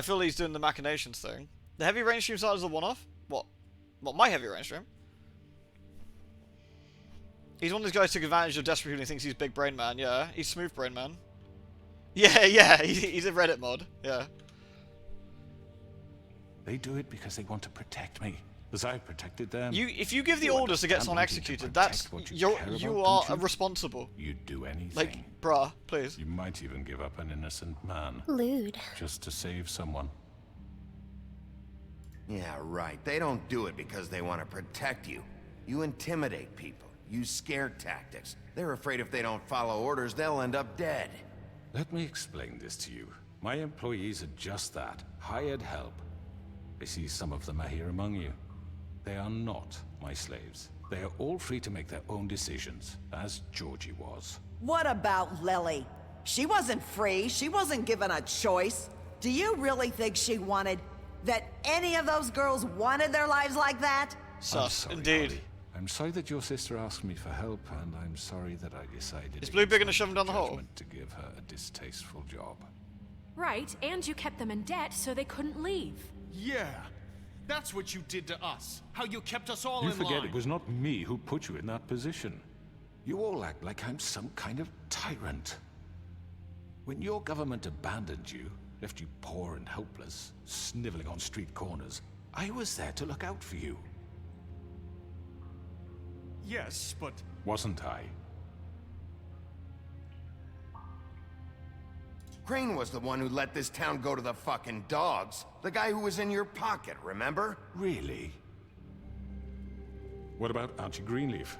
feel he's doing the machinations thing. The heavy rain stream started as a one-off? What, my heavy rain stream? He's one of those guys who took advantage of desperate people and he thinks he's big brain man, yeah. He's smooth brain man. Yeah, he's a Reddit mod, yeah. They do it because they want to protect me, as I protected them. If you give the You orders to get understand someone wanting to executed, protect that's what you care about, are don't you? responsible. You'd do anything. Like, bruh, please. You might even give up an innocent man. Lewd. Just to save someone. Yeah, right. They don't do it because they want to protect you. You intimidate people. Use scare tactics. They're afraid if they don't follow orders, they'll end up dead. Let me explain this to you. My employees are just that. Hired help. I see some of them are here among you. They are not my slaves. They are all free to make their own decisions, as Georgie was. What about Lily? She wasn't free. She wasn't given a choice. Do you really think she wanted... that any of those girls wanted their lives like that? Sus, indeed. Holly. I'm sorry that your sister asked me for help, and I'm sorry that I decided... Is Blue big enough to shove him down the hole? ...to give her a distasteful job. Right, and you kept them in debt so they couldn't leave. Yeah, that's what you did to us. How you kept us all You in forget line. it was not me who put you in that position. You all act like I'm some kind of tyrant. When your government abandoned you, left you poor and helpless, sniveling on street corners, I was there to look out for you. Yes, but... Wasn't I? Crane was the one who let this town go to the fucking dogs. The guy who was in your pocket, remember? Really? What about Auntie Greenleaf?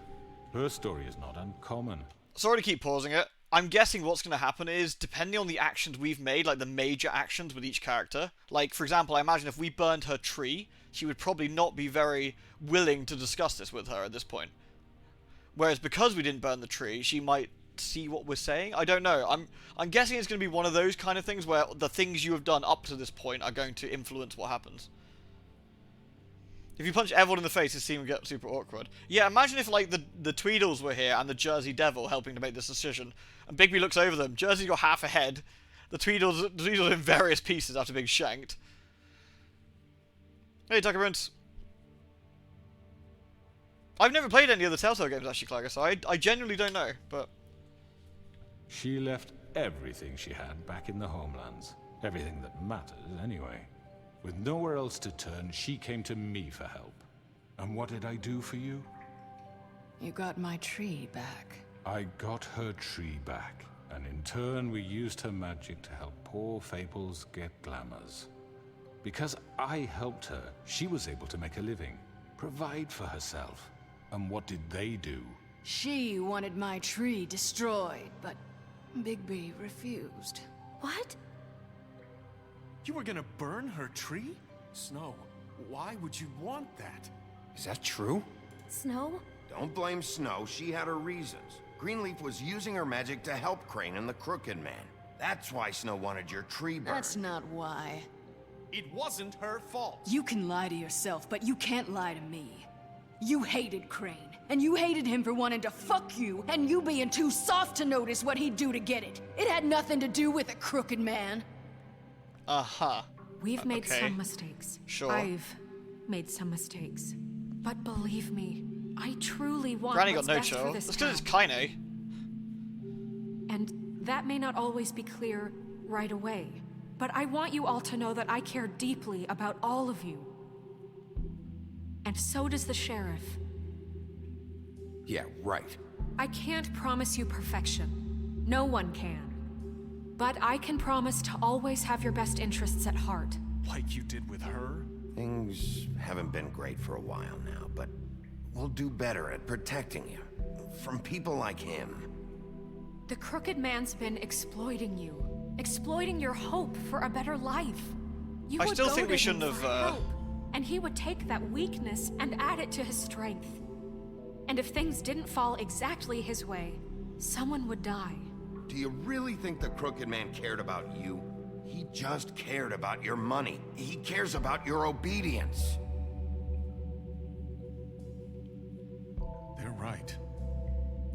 Her story is not uncommon. Sorry to keep pausing it. I'm guessing what's going to happen is, depending on the actions we've made, like the major actions with each character, like, for example, I imagine if we burned her tree, she would probably not be very willing to discuss this with her at this point. Whereas because we didn't burn the tree, she might see what we're saying. I don't know. I'm guessing it's going to be one of those kind of things where the things you have done up to this point are going to influence what happens. If you punch everyone in the face, it seems to get super awkward. Yeah, imagine if, like, the Tweedles were here and the Jersey Devil helping to make this decision. And Bigby looks over them. Jersey's got half a head. The Tweedles are in various pieces after being shanked. Hey, Tucker Prince. I've never played any of the Telltale games, actually, Clagger, so I genuinely don't know, but... She left everything she had back in the homelands. Everything that matters, anyway. With nowhere else to turn, she came to me for help. And what did I do for you? You got my tree back. I got her tree back, and in turn we used her magic to help poor Fables get glamours. Because I helped her, she was able to make a living, provide for herself. And what did they do? She wanted my tree destroyed, but Bigby refused. What? You were gonna burn her tree? Snow, why would you want that? Is that true? Snow? Don't blame Snow. She had her reasons. Greenleaf was using her magic to help Crane and the Crooked Man. That's why Snow wanted your tree burned. That's not why. It wasn't her fault. You can lie to yourself, but you can't lie to me. You hated Crane, and you hated him for wanting to fuck you, and you being too soft to notice what he'd do to get it. It had nothing to do with a Crooked Man. Uh-huh. We've made okay. some mistakes. Sure. I've made some mistakes. But believe me, I truly want Granny what's got no best for chill. this That's because town. it's Kaine. And that may not always be clear right away. But I want you all to know that I care deeply about all of you. And so does the sheriff. Yeah, right. I can't promise you perfection. No one can. But I can promise to always have your best interests at heart. Like you did with her? Things haven't been great for a while now, but we'll do better at protecting you. From people like him. The Crooked Man's been exploiting you. Exploiting your hope for a better life. You I would still go think to we him shouldn't for have, help, and he would take that weakness and add it to his strength. And if things didn't fall exactly his way, someone would die. Do you really think the Crooked Man cared about you? He just cared about your money. He cares about your obedience. They're right.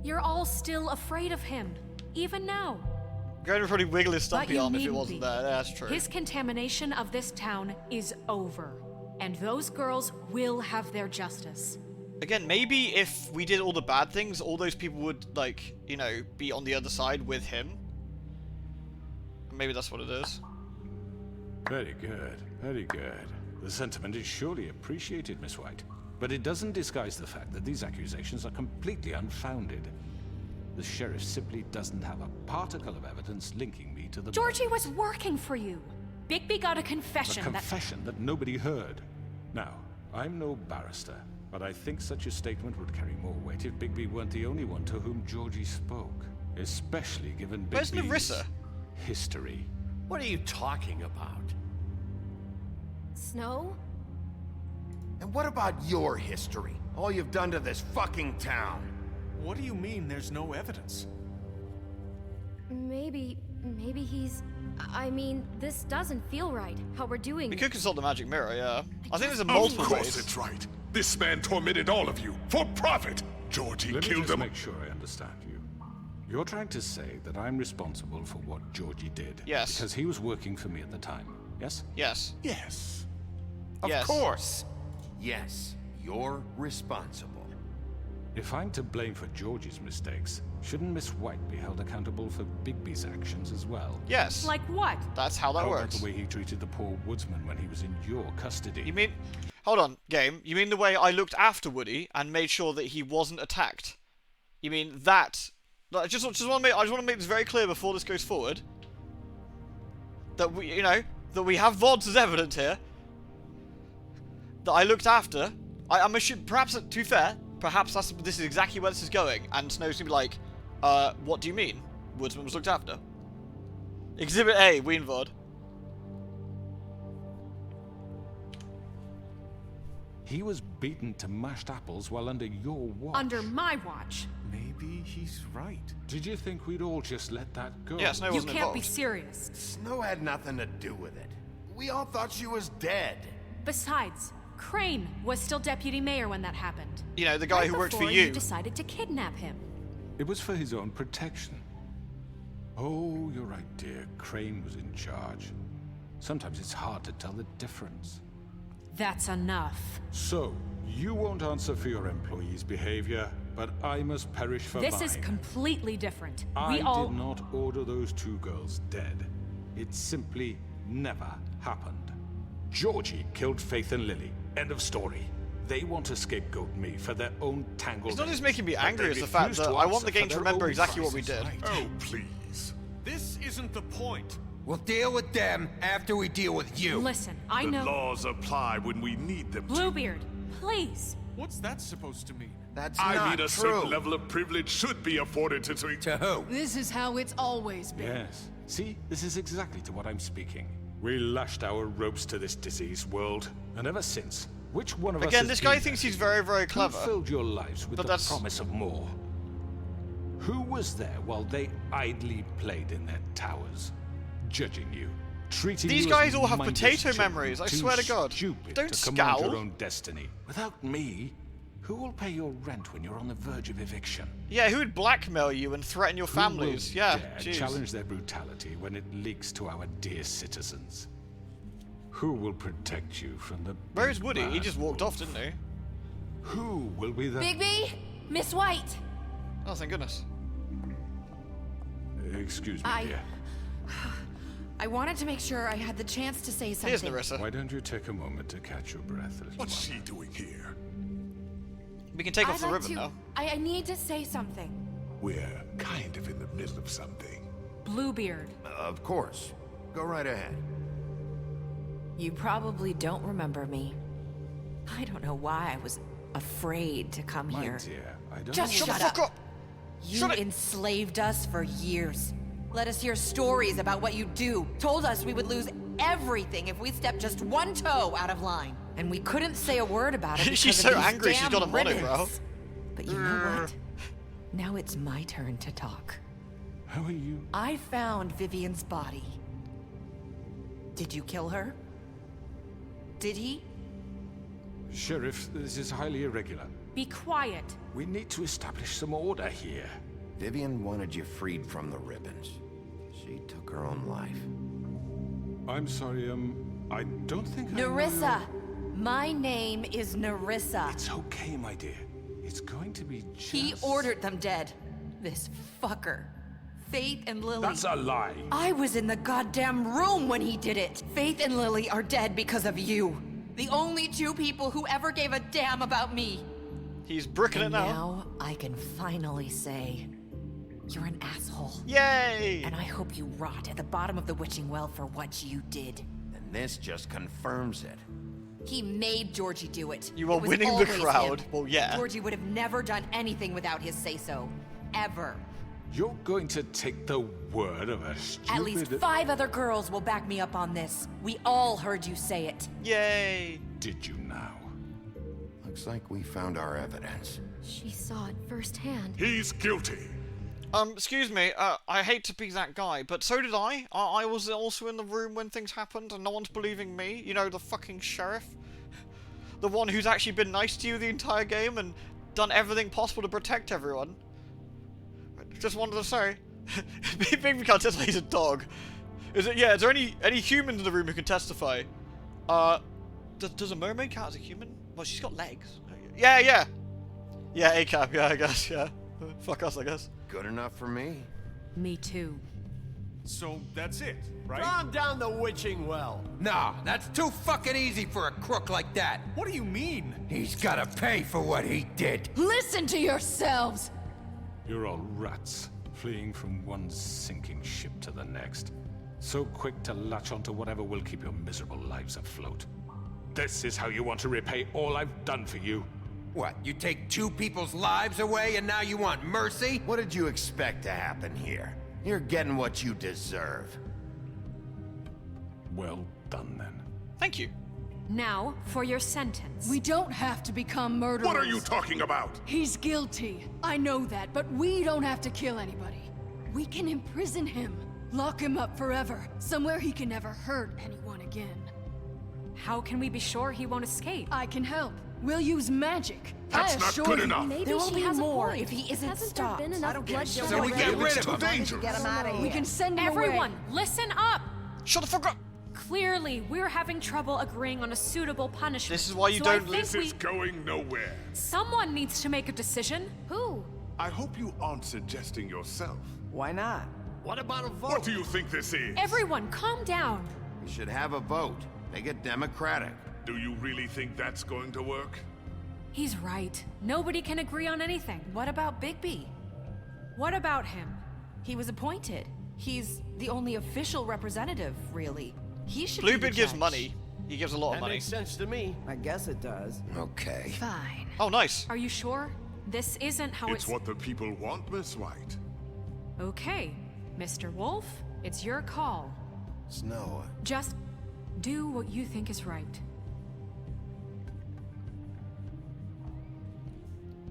You're all still afraid of him, even now. Granny would probably wiggle his But stumpy you arm if it needn't wasn't be. there. That's true. His contamination of this town is over. And those girls will have their justice. Again, maybe if we did all the bad things, all those people would, like, you know, be on the other side with him. Maybe that's what it is. Very good, very good. The sentiment is surely appreciated, Miss White. But it doesn't disguise the fact that these accusations are completely unfounded. The sheriff simply doesn't have a particle of evidence linking me to the... Georgie was working for you. Bigby got a confession A confession that nobody heard. Now, I'm no barrister, but I think such a statement would carry more weight if Bigby weren't the only one to whom Georgie spoke. Especially given Where's Bigby's Nerissa? history. What are you talking about? Snow? And what about your history? All you've done to this fucking town? What do you mean there's no evidence? Maybe he's... I mean, this doesn't feel right, how we're doing We it. could consult the magic mirror, yeah. I think there's a Of multiple course ways. it's right. This man tormented all of you for profit. Georgie Let me killed just him. make sure I understand you. You're trying to say that I'm responsible for what Georgie did. Yes. Because he was working for me at the time. Yes? Yes. Yes. Of Yes. course. Yes, you're responsible. If I'm to blame for Georgie's mistakes, shouldn't Miss White be held accountable for Bigby's actions as well? Yes. Like what? That's how that How about works. the way he treated the poor woodsman when he was in your custody? You mean... Hold on, game. You mean the way I looked after Woody and made sure that he wasn't attacked? You mean that... I just want to make this very clear before this goes forward. That we, you know, that we have VODs as evidence here. That I looked after. I'm assuming, perhaps, to be fair, perhaps this is exactly where this is going, and Snow's gonna be like, what do you mean? Woodsman was looked after. Exhibit A, Wienvod. He was beaten to mashed apples while under your watch. Under my watch. Maybe he's right. Did you think we'd all just let that go? Yeah, Snow You wasn't can't involved. be serious. Snow had nothing to do with it. We all thought she was dead. Besides, Crane was still deputy mayor when that happened. You know, the guy Right who worked for before you. decided to kidnap him. It was for his own protection. Oh, you're right, dear. Crane was in charge. Sometimes it's hard to tell the difference. That's enough. So, you won't answer for your employees' behavior, but I must perish for This mine. is completely different. I We all... did not order those 2 girls dead. It simply never happened. Georgie killed Faith and Lily. End of story. They want to scapegoat me for their own tangled It's not just ends, making me but angry, they it's the fact refuse that to I want answer the game for to their remember own exactly what we crimes. did. Oh, please. This isn't the point. We'll deal with them after we deal with you. Listen, I The know... laws apply when we need them to. Bluebeard, please. What's that supposed to mean? That's I not mean, a true. certain level of privilege should be afforded to... To who? This is how it's always been. Yes. See, this is exactly to what I'm speaking. We lashed our ropes to this diseased world, and ever since, which one of us Again, has this guy been thinks there he's for you? very, very clever. Who filled your lives with But the that's- promise of more? Who was there while they idly played in their towers, judging you, treating These you as guys all have mindless potato children, memories, I too swear to God. Stupid Don't to command scowl. your own destiny. Without me, who will pay your rent when you're on the verge of eviction? Yeah, who would blackmail you and threaten your families? Who will Yeah, dare jeez. challenge their brutality when it leaks to our dear citizens? Who will protect you from the Where's big Woody? He bad just walked wolf? off, didn't he? Who will be the... Bigby? Miss White? Oh, thank goodness. Excuse me, I- dear. I wanted to make sure I had the chance to say something. Here's Narissa. Why don't you take a moment to catch your breath a little What's while? she doing here? We can take off I'd the like ribbon to, now. I need to say something. We're kind of in the middle of something. Bluebeard. Of course. Go right ahead. You probably don't remember me. I don't know why I was afraid to come My here. dear, I don't Just know shut the fuck up! You Shut it! enslaved us for years. Let us hear stories about what you do. Told us we would lose everything if we stepped just one toe out of line. And we couldn't say a word about it because She's of so these angry, she's damn got a monobrow. ribbons. But you know what? Now it's my turn to talk. How are you? I found Vivian's body. Did you kill her? Did he? Sheriff, this is highly irregular. Be quiet. We need to establish some order here. Vivian wanted you freed from the ribbons. She took her own life. I'm sorry, I don't think I know Narissa! your- My name is Narissa. It's okay, my dear. It's going to be just... He ordered them dead. This fucker. Faith and Lily. That's a lie. I was in the goddamn room when he did it. Faith and Lily are dead because of you. The only 2 people who ever gave a damn about me. He's bricking it And now. now I can finally say, you're an asshole. Yay! And I hope you rot at the bottom of the witching well for what you did. And this just confirms it. He made Georgie do it. You are It was winning the always crowd. him. Well, yeah. Georgie would have never done anything without his say-so. Ever. You're going to take the word of a stupid... At least 5 other girls will back me up on this. We all heard you say it. Yay! Did you now? Looks like we found our evidence. She saw it firsthand. He's guilty. Excuse me, I hate to be that guy, but so did I. I was also in the room when things happened and no one's believing me. You know, the fucking sheriff. The one who's actually been nice to you the entire game and done everything possible to protect everyone. Just wanted to say. Maybe can't testify he's a dog. Is there any humans in the room who can testify? Does a mermaid count as a human? Well, she's got legs. Yeah. Yeah, ACAB, yeah, I guess, yeah. Fuck us, I guess. Good enough for me. Me too. So that's it, right? Calm down the witching well. Nah, that's too fucking easy for a crook like that. What do you mean? He's gotta pay for what he did. Listen to yourselves! You're all rats, fleeing from one sinking ship to the next. So quick to latch onto whatever will keep your miserable lives afloat. This is how you want to repay all I've done for you? What, you take 2 people's lives away and now you want mercy? What did you expect to happen here? You're getting what you deserve. Well done, then. Thank you. Now, for your sentence. We don't have to become murderers. What are you talking about? He's guilty. I know that, but we don't have to kill anybody. We can imprison him. Lock him up forever. Somewhere he can never hurt anyone again. How can we be sure he won't escape? I can help. We'll use magic. That's I not assure good you. enough. Maybe There will she be has more a point. if he isn't Hasn't stopped. there been I enough don't get bloodshed it. So we get already? rid It's of too him. dangerous. Get him out of here. We can send him away. Everyone, listen up! Shut the fuck up! Clearly, we're having trouble agreeing on a suitable punishment. This is why you so don't I think This is going nowhere. Someone needs to make a decision. Who? I hope you aren't suggesting yourself. Why not? What about a vote? What do you think this is? Everyone, calm down. We should have a vote. Make it democratic. Do you really think that's going to work? He's right. Nobody can agree on anything. What about Bigby? What about him? He was appointed. He's the only official representative, really. He should be the Bluebeard gives judge. money. He gives a lot of That money. makes sense to me. I guess it does. Okay. Fine. Oh, nice. Are you sure? This isn't how It's what the people want, Miss White. Okay, Mr. Wolf, it's your call. Snow. Just do what you think is right.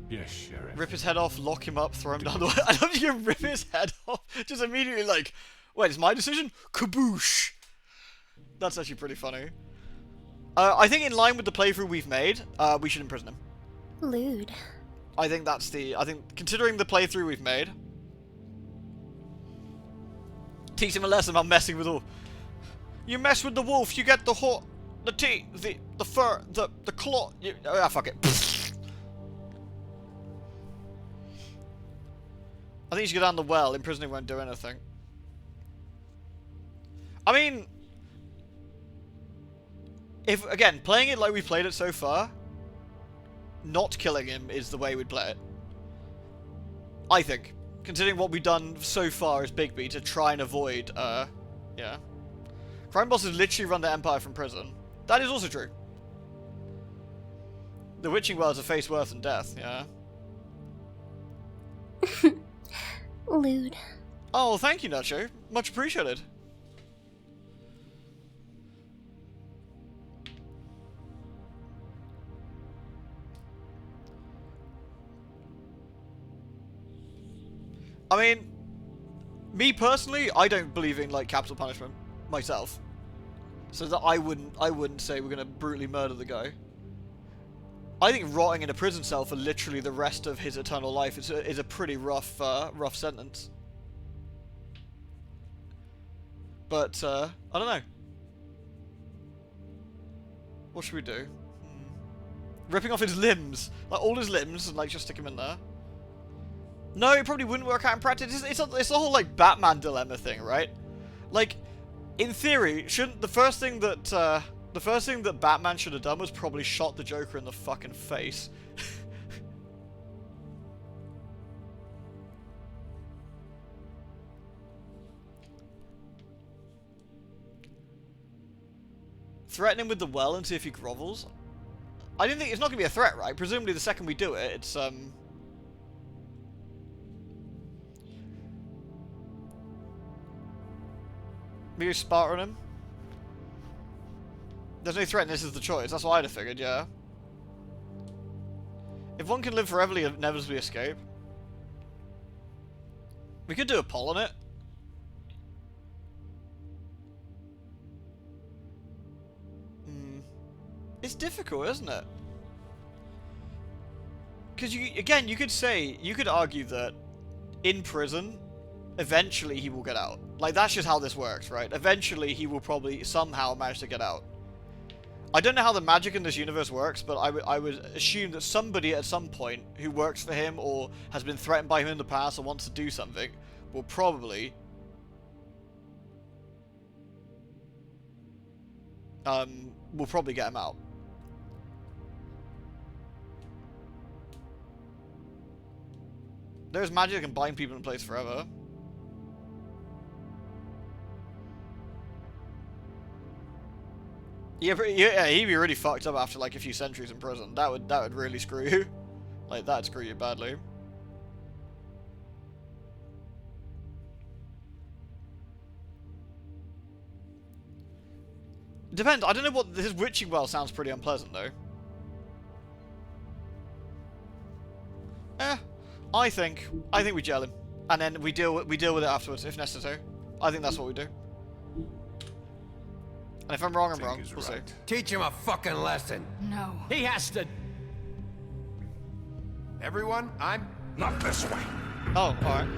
Yes, Sheriff. Rip his head off, lock him up, throw him down the way. I don't think you rip his head off. Just immediately like, wait, it's my decision? Kaboosh! That's actually pretty funny. I think in line with the playthrough we've made, we should imprison him. Lewd. I think that's the... I think, considering the playthrough we've made... Teach him a lesson about messing with all... You mess with the wolf, you get the horn... The teeth, the fur, the claw... fuck it. I think you should go down the well. Imprisoning won't do anything. I mean... If, again, playing it like we played it so far... Not killing him is the way we'd play it. I think. Considering what we've done so far as Bigby to try and avoid, yeah. Crime bosses literally run the Empire from prison. That is also true. The Witching Well is a face worse than death, yeah. Lewd. Oh, thank you, Nacho. Much appreciated. I mean, me personally, I don't believe in like capital punishment myself, so that I wouldn't say we're gonna brutally murder the guy. I think rotting in a prison cell for literally the rest of his eternal life is a pretty rough rough sentence. But I don't know. What should we do? Ripping off his limbs, like all his limbs, and like just stick him in there. No, it probably wouldn't work out in practice. It's the whole, like, Batman dilemma thing, right? Like, in theory, shouldn't... The first thing that Batman should have done was probably shot the Joker in the fucking face. Threaten him with the well and see if he grovels? I didn't think... It's not going to be a threat, right? Presumably the second we do it, it's, Maybe Sparta on him? There's no threat and this is the choice. That's what I'd have figured, yeah. If one can live forever, he'll inevitably escape. We could do a poll on it. It's difficult, isn't it? Because again, you could argue that in prison, eventually he will get out. Like, that's just how this works, right? Eventually he will probably somehow manage to get out. I don't know how the magic in this universe works, but I would assume that somebody at some point who works for him or has been threatened by him in the past or wants to do something will probably get him out. There's magic that can bind people in place forever. Yeah, yeah, he'd be really fucked up after like a few centuries in prison. That would really screw you. Like that'd screw you badly. Depends. I don't know what his witching well sounds pretty unpleasant though. I think we jail him, and then we deal with it afterwards if necessary. I think that's what we do. And if I'm wrong, I'm wrong. We'll see. Teach him a fucking lesson. No. He has to. Everyone, I'm Not this way. Oh, all right.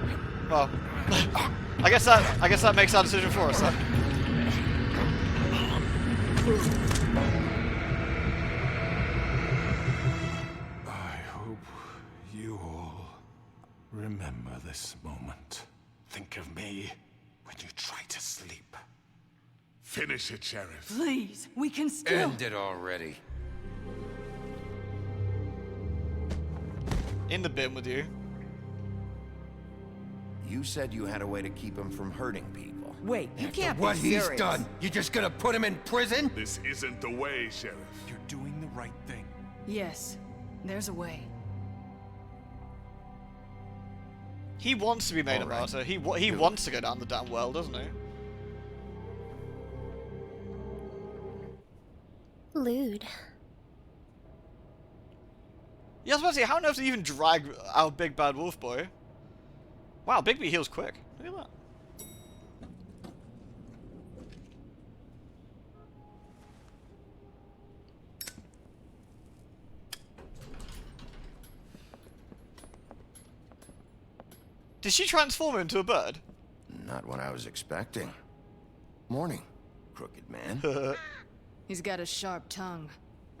Well, I guess that makes our decision for us. Then. I hope you all remember this moment. Think of me when you try to sleep. Finish it, Sheriff. Please, we can still. End it already. In the bin with you. You said you had a way to keep him from hurting people. Wait, you can't What be serious. he's done, you just gonna put him in prison? This isn't the way, Sheriff. You're doing the right thing. Yes, there's a way. He wants to be made a martyr. He wants to go down the damn well, doesn't he? Lewd. Yeah, I was about to say, how on earth did he even drag our big bad wolf boy? Wow, Bigby heals quick. Look at that. Did she transform him into a bird? Not what I was expecting. Morning, crooked man. He's got a sharp tongue.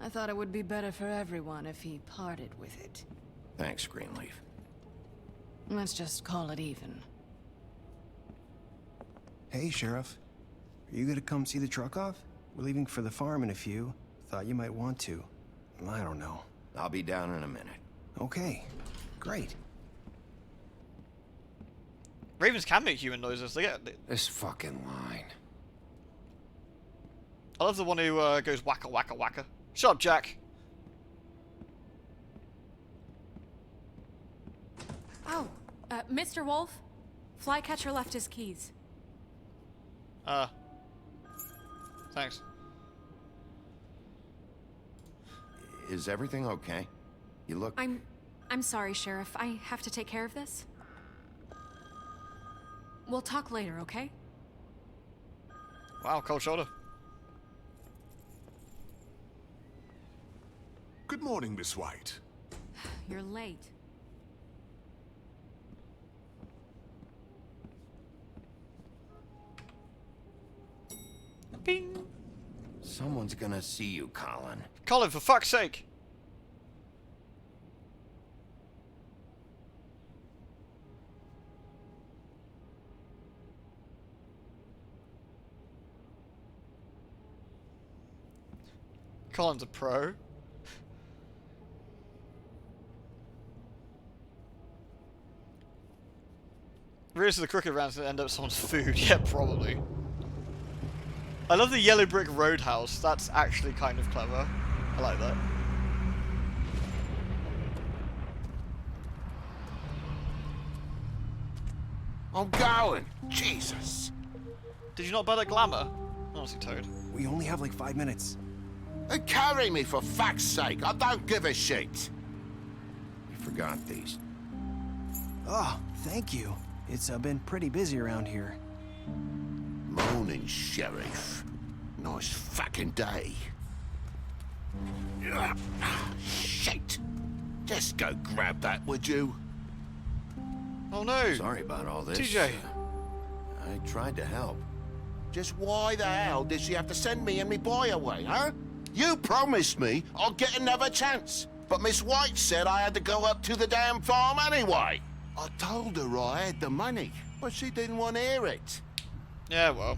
I thought it would be better for everyone if he parted with it. Thanks, Greenleaf. Let's just call it even. Hey, Sheriff. Are you gonna come see the truck off? We're leaving for the farm in a few. Thought you might want to. I don't know. I'll be down in a minute. Okay. Great. Ravens can make human noises. This fucking line. I love the one who goes wacka wacka wacka. Shut up, Jack. Oh, Mr. Wolf, Flycatcher left his keys. Thanks. Is everything okay? You look... I'm sorry, Sheriff. I have to take care of this. We'll talk later, okay? Wow, cold shoulder. Good morning, Miss White. You're late. Bing. Someone's gonna see you, Colin. Colin, for fuck's sake. Colin's a pro. Rears of the crooked rounds and end up someone's food. Yeah, probably. I love the yellow brick roadhouse. That's actually kind of clever. I like that. I'm going. Jesus. Did you not buy that glamour? Honestly, Toad. We only have like 5 minutes. Carry me, for fuck's sake. I don't give a shit. You forgot these. Oh, thank you. It's been pretty busy around here. Morning, Sheriff. Nice fucking day. Shit. Just go grab that, would you? Oh no. Sorry about all this. TJ. I tried to help. Just why the hell did she have to send me and me boy away, huh? You promised me I'll get another chance. But Miss White said I had to go up to the damn farm anyway. I told her I had the money, but she didn't want to hear it. Yeah, well.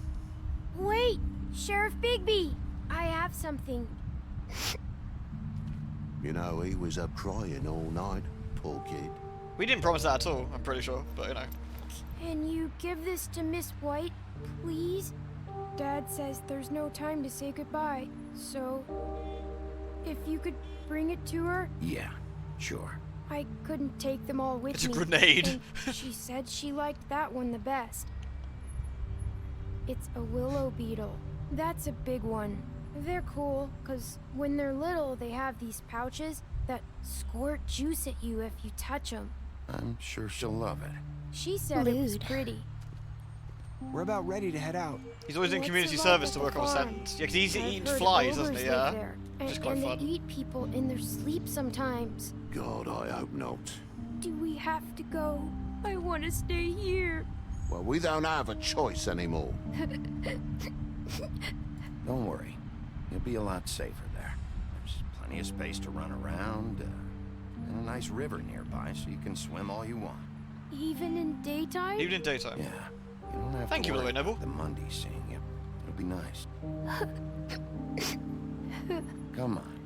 Wait, Sheriff Bigby. I have something. You know, he was up crying all night, poor kid. We didn't promise that at all, I'm pretty sure, but you know. Can you give this to Miss White, please? Dad says there's no time to say goodbye, so if you could bring it to her. Yeah, sure. I couldn't take them all with me. It's a grenade. And she said she liked that one the best. It's a willow beetle. That's a big one. They're cool, because when they're little, they have these pouches that squirt juice at you if you touch them. I'm sure she'll love it. She said it was pretty. We're about ready to head out. He's always in What's community it like service at to the work on a farm? sentence. Yeah, because he's I've eating heard flies, ogres doesn't he? live Yeah. there, Which is and quite they fun. eat people in their sleep sometimes. God, I hope not. Do we have to go? I want to stay here. Well, we don't have a choice anymore. Don't worry. You'll be a lot safer there. There's plenty of space to run around, and a nice river nearby so you can swim all you want. Even in daytime? Even in daytime. Yeah. You don't have Thank to you, by the worry way, Noble. about the Monday seeing you. It'll be nice. Come on.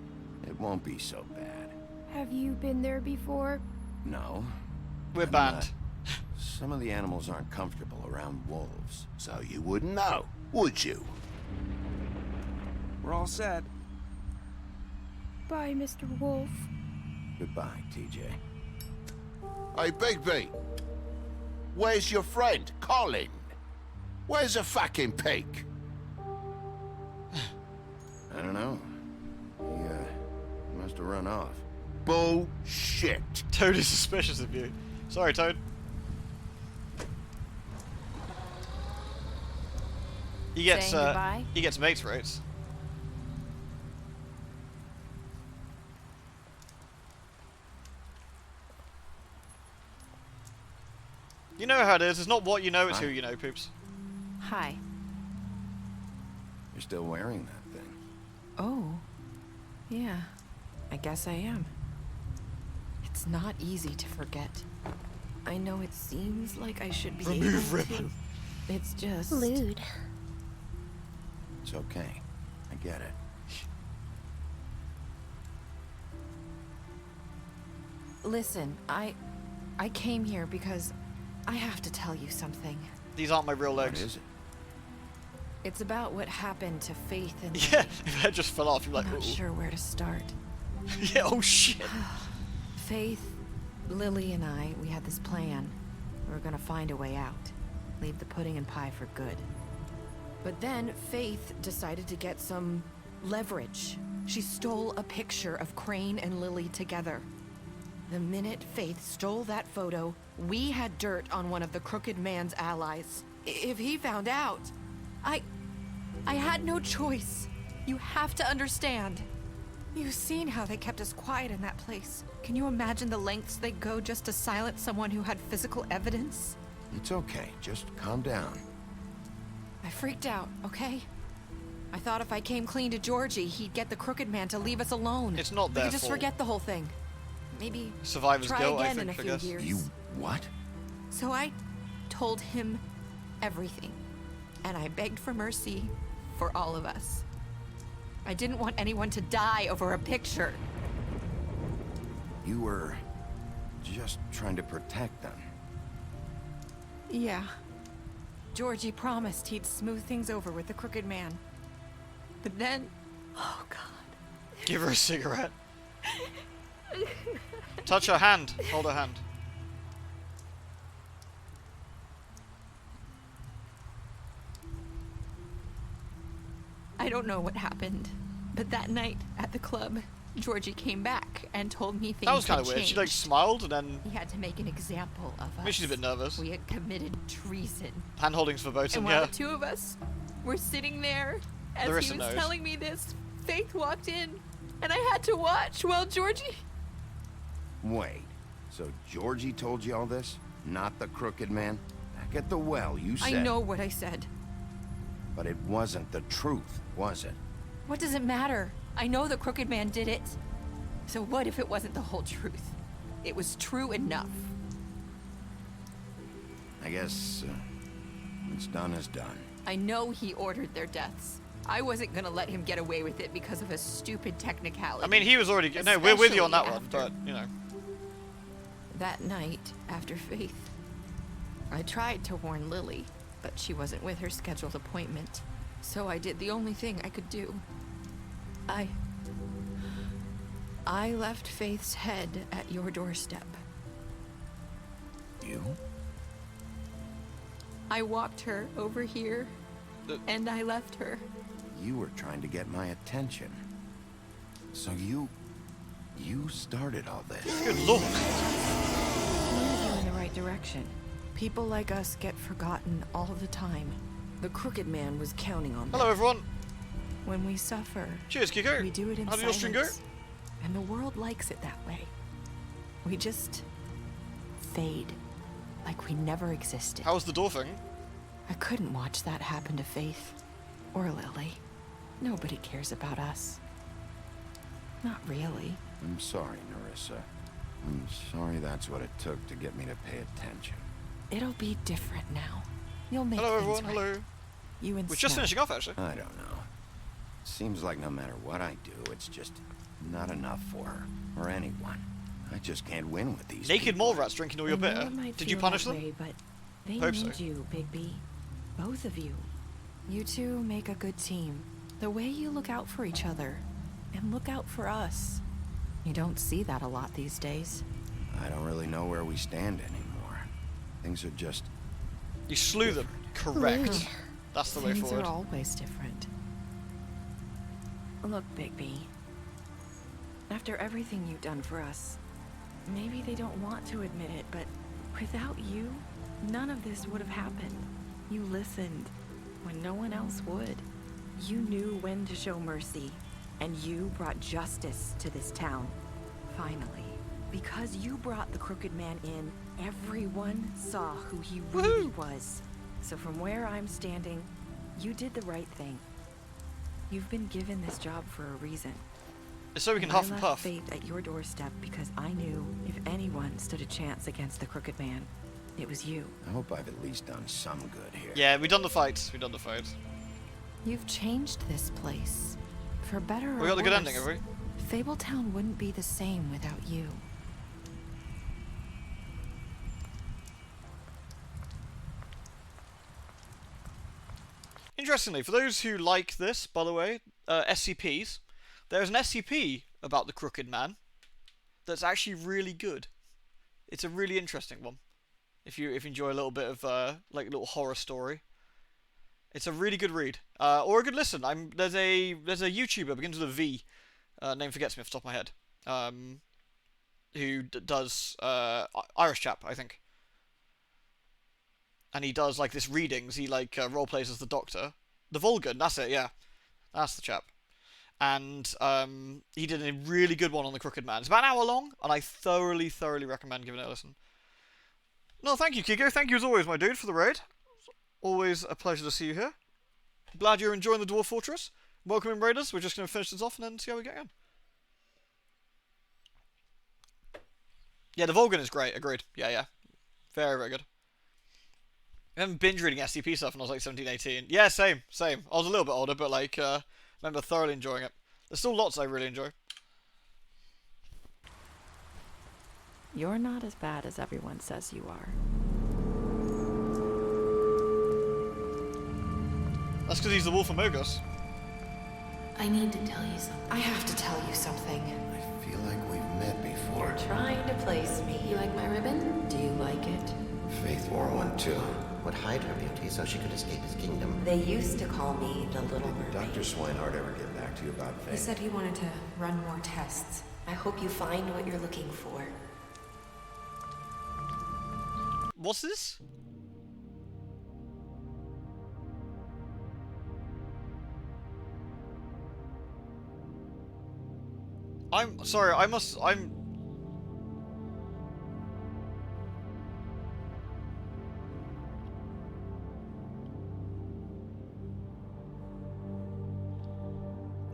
It won't be so bad. Have you been there before? No. We're banned. Some of the animals aren't comfortable around wolves. So you wouldn't know, would you? We're all set. Bye, Mr. Wolf. Goodbye, TJ. Hey, Bigby. Where's your friend, Colin? Where's the fucking pig? I don't know. He must have run off. Bullshit. Toad is suspicious of you. Sorry, Toad. He gets Saying goodbye? he gets mates rates. You know how it is. It's not what you know, it's who you know, Poops. Hi. You're still wearing that thing. Oh. Yeah. I guess I am. It's not easy to forget. I know it seems like I should be Remove able to. ribbon. It's just... Lewd. It's okay. I get it. Listen, I came here because I have to tell you something. These aren't my real legs. What is it? It's about what happened to Faith and Yeah, if head just fell off, you're like, I'm not "Ooh." sure where to start. Yeah, oh shit. Faith, Lily, and I, we had this plan. We were gonna find a way out. Leave the pudding and pie for good. But then Faith decided to get some leverage. She stole a picture of Crane and Lily together. The minute Faith stole that photo, we had dirt on one of the Crooked Man's allies. If he found out, I had no choice. You have to understand. You've seen how they kept us quiet in that place. Can you imagine the lengths they go just to silence someone who had physical evidence? It's okay. Just calm down. I freaked out, okay? I thought if I came clean to Georgie, he'd get the Crooked Man to leave us alone. It's not We their could just fault. forget the whole thing. Maybe Survivor's try guilt, I again think, in a I few guess. years. You what? So I told him everything, and I begged for mercy for all of us. I didn't want anyone to die over a picture. You were just trying to protect them. Yeah. Georgie promised he'd smooth things over with the Crooked Man. But then... Oh, God. Give her a cigarette. Touch her hand. Hold her hand. I don't know what happened, but that night at the club, Georgie came back and told me things That was kind had of weird. She like changed. smiled and then He had to make an example of us. I mean, she's a bit nervous. We had committed treason. hand holdings verboten. And while Yeah. the two of us were sitting there, as Larissa he was knows. telling me this, Faith walked in, and I had to watch while Georgie... Wait. So Georgie told you all this? Not the Crooked Man? Back at the well, you said... I know what I said. But it wasn't the truth, was it? What does it matter? I know the Crooked Man did it. So what if it wasn't the whole truth? It was true enough. I guess... what's done is done. I know he ordered their deaths. I wasn't gonna let him get away with it because of a stupid technicality. I mean, he was already. No, we're with you on that Especially one, but you know. That night, after Faith, I tried to warn Lily, but she wasn't with her scheduled appointment. So I did the only thing I could do. I left Faith's head at your doorstep. You? I walked her over here, and I left her. You were trying to get my attention. So you started all this. Good lord. Move you in the right direction. People like us get forgotten all the time. The Crooked Man was counting on that. Hello, everyone. When we suffer, cheers, Kiko. We do it in How did your stream go? silence. And the world likes it that way. We just fade, like we never existed. How was the door thing? I couldn't watch that happen to Faith or Lily. Nobody cares about us. Not really. I'm sorry, Nerissa. I'm sorry that's what it took to get me to pay attention. It'll be different now. You'll make Hello, things everyone. right. Hello. You and We're just Snow. finishing off, actually. I don't know. Seems like no matter what I do, it's just not enough for her or anyone. I just can't win with these Naked people. mole rats drinking all your I know bitter. it might Did you feel punish that them? way, but they Hope need so. you, Bigby. Both of you. You two make a good team. The way you look out for each other and look out for us. You don't see that a lot these days. I don't really know where we stand anymore. Things are just... You slew them. Correct. That's the way Things forward. are always different. Look, Bigby. After everything you've done for us, maybe they don't want to admit it, but without you, none of this would have happened. You listened when no one else would. You knew when to show mercy, and you brought justice to this town. Finally. Because you brought the Crooked Man in, everyone saw who he really was. So from where I'm standing, you did the right thing. You've been given this job for a reason. It's so we can And huff I and left puff. Fate at your doorstep because I knew if anyone stood a chance against the Crooked Man, it was you. I hope I've at least done some good here. Yeah, we done the fight. We done the fight. You've changed this place. For better or We got the good worse, ending, have we? Fabletown wouldn't be the same without you. Interestingly, for those who like this, by the way, SCPs, there's an SCP about the Crooked Man that's actually really good. It's a really interesting one. If you enjoy a little bit of like a little horror story, it's a really good read or a good listen. There's a YouTuber begins with a V, name forgets me off the top of my head, who does Irish chap, I think. And he does like this readings. He like role plays as the Doctor, the Vulcan. That's it. Yeah, that's the chap. And he did a really good one on the Crooked Man. It's about an hour long, and I thoroughly recommend giving it a listen. No, thank you, Kiko. Thank you as always, my dude, for the raid. Always a pleasure to see you here. Glad you're enjoying the Dwarf Fortress. Welcome in, Raiders. We're just going to finish this off and then see how we get on. Yeah, the Vulcan is great. Agreed. Yeah. Very good. I remember binge reading SCP stuff when I was like 17, 18. Yeah, same. I was a little bit older, but like, remember thoroughly enjoying it. There's still lots I really enjoy. You're not as bad as everyone says you are. That's because he's the Wolf Among Us. I need to tell you something. I have to tell you something. I feel like we've met before. You're trying to place me. You like my ribbon? Do you like it? Faith wore one too. Would hide her beauty so she could escape his kingdom. They used to call me the Little Mermaid. Dr. Swinehart ever get back to you about Faith? He said he wanted to run more tests. I hope you find what you're looking for. What's this? I'm sorry, I'm...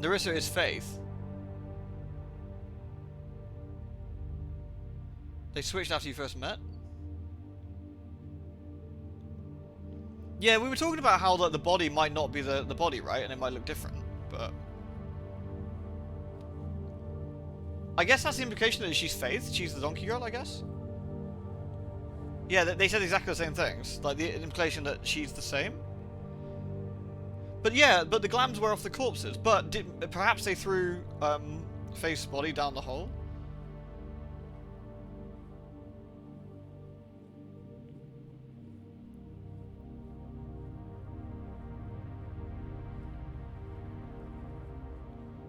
Nerissa is Faith. They switched after you first met? Yeah, we were talking about how the body might not be the body, right? And it might look different, but... I guess that's the implication that she's Faith. She's the donkey girl, I guess? Yeah, they said exactly the same things. Like, the implication that she's the same. But yeah, but the glams were off the corpses. But perhaps they threw Faith's body down the hole?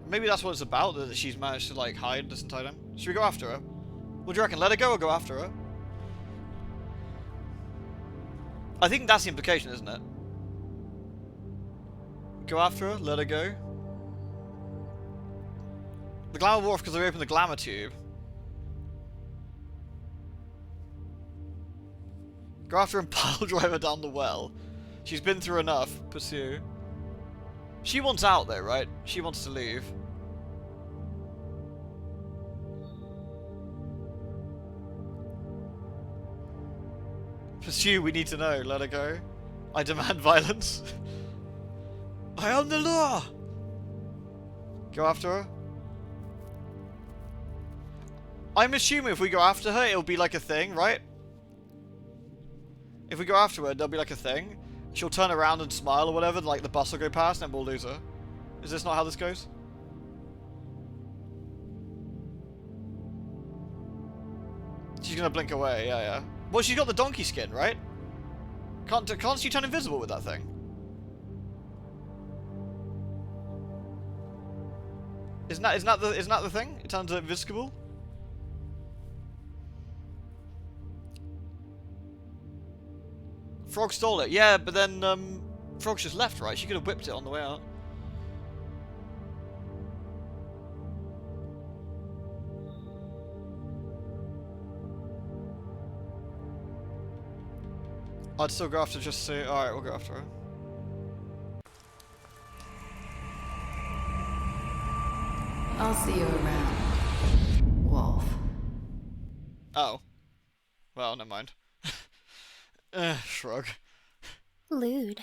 Maybe that's what it's about, that she's managed to like hide this entire time. Should we go after her? What do you reckon? Let her go or go after her? I think that's the implication, isn't it? Go after her, let her go. The glamour wore off because they opened the glamour tube. Go after her and pile drive her down the well. She's been through enough. Pursue. She wants out though, right? She wants to leave. Pursue, we need to know. Let her go. I demand violence. I am the law! Go after her. I'm assuming if we go after her, it'll be like a thing, right? If we go after her, there'll be like a thing. She'll turn around and smile or whatever, like the bus will go past and we'll lose her. Is this not how this goes? She's gonna blink away, yeah. Well, she's got the donkey skin, right? Can't she turn invisible with that thing? Isn't that the thing? It turns invisible? Frog stole it. Yeah, but then Frog's just left, right? She could have whipped it on the way out. I'd still go after just say, alright, we'll go after her. I'll see you around, Wolf. Oh. Well, never mind. Shrug. Lewd.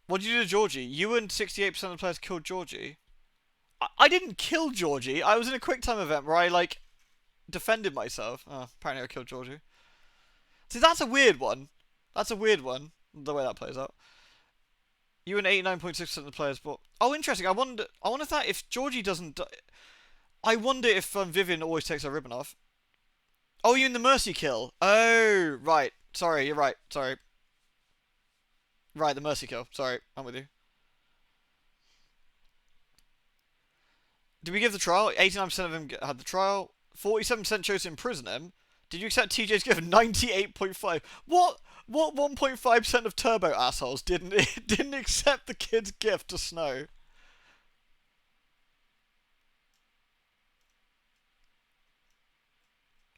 What did you do to Georgie? You and 68% of the players killed Georgie. I didn't kill Georgie. I was in a quick time event where I, like, defended myself. Oh, apparently I killed Georgie. See, that's a weird one. That's a weird one, the way that plays out. You and 89.6% of the players bought... Oh, interesting. I wonder if Georgie doesn't... I wonder if Vivian always takes her ribbon off. Oh, you in the Mercy kill. Oh, right. Sorry, you're right. Sorry. Right, the Mercy kill. Sorry, I'm with you. Did we give the trial? 89% of them had the trial. 47% chose to imprison him. Did you accept TJ's gift? 98.5. What 1.5% of turbo assholes didn't accept the kid's gift to Snow?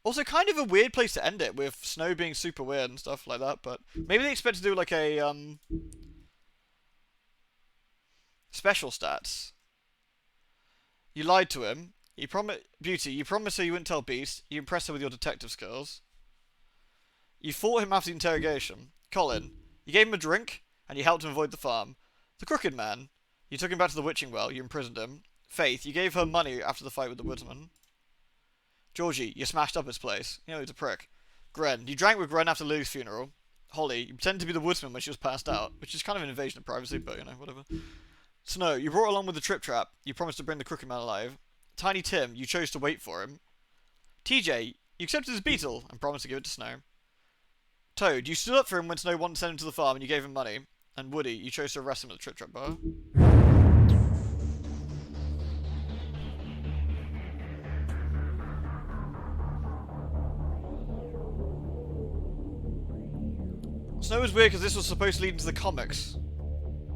Also, kind of a weird place to end it, with Snow being super weird and stuff like that, but maybe they expect to do like a, special stats. You lied to him. You Beauty, you promised her you wouldn't tell Beast. You impressed her with your detective skills. You fought him after the interrogation. Colin, you gave him a drink, and you helped him avoid the farm. The Crooked Man, you took him back to the witching well, you imprisoned him. Faith, you gave her money after the fight with the woodsman. Georgie, you smashed up his place. You know, he's a prick. Gren, you drank with Gren after Lily's funeral. Holly, you pretended to be the woodsman when she was passed out, which is kind of an invasion of privacy, but, you know, whatever. Snow, you brought along with the trip trap. You promised to bring the Crooked Man alive. Tiny Tim, you chose to wait for him. TJ, you accepted his beetle and promised to give it to Snow. Toad, you stood up for him when Snow wanted to send him to the farm and you gave him money. And Woody, you chose to arrest him at the trip trap bar. Snow is weird because this was supposed to lead into the comics.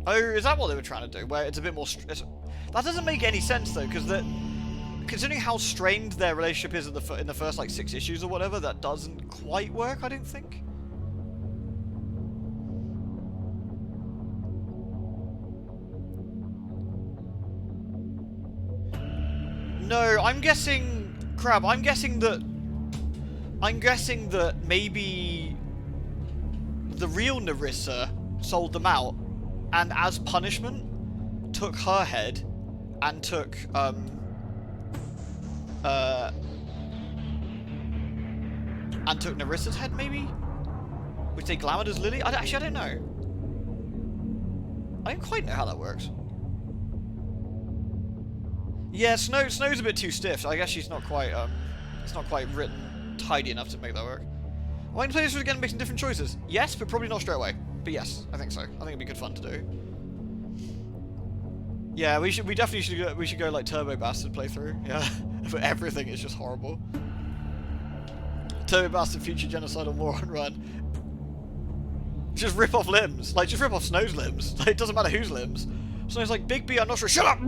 Oh, is that what they were trying to do? Where it's a bit more... That doesn't make any sense, though, because considering how strained their relationship is in the first, like, 6 issues or whatever, that doesn't quite work, I didn't think. No, I'm guessing... Crap, I'm guessing that maybe the real Nerissa sold them out, and as punishment, took her head and took Nerissa's head, maybe? Which they glamoured as Lily? Actually, I don't know. I don't quite know how that works. Yeah, Snow's a bit too stiff. I guess she's not quite, it's not quite written tidy enough to make that work. Am I going to play this again making different choices? Yes, but probably not straight away. But yes, I think so. I think it'd be good fun to do. Yeah, we definitely should go like Turbo Bastard playthrough. Yeah, but everything is just horrible. Turbo Bastard future genocidal moron run. Just rip off limbs. Like, just rip off Snow's limbs. Like, it doesn't matter whose limbs. Snow's like, Big B, I'm not sure. Shut up!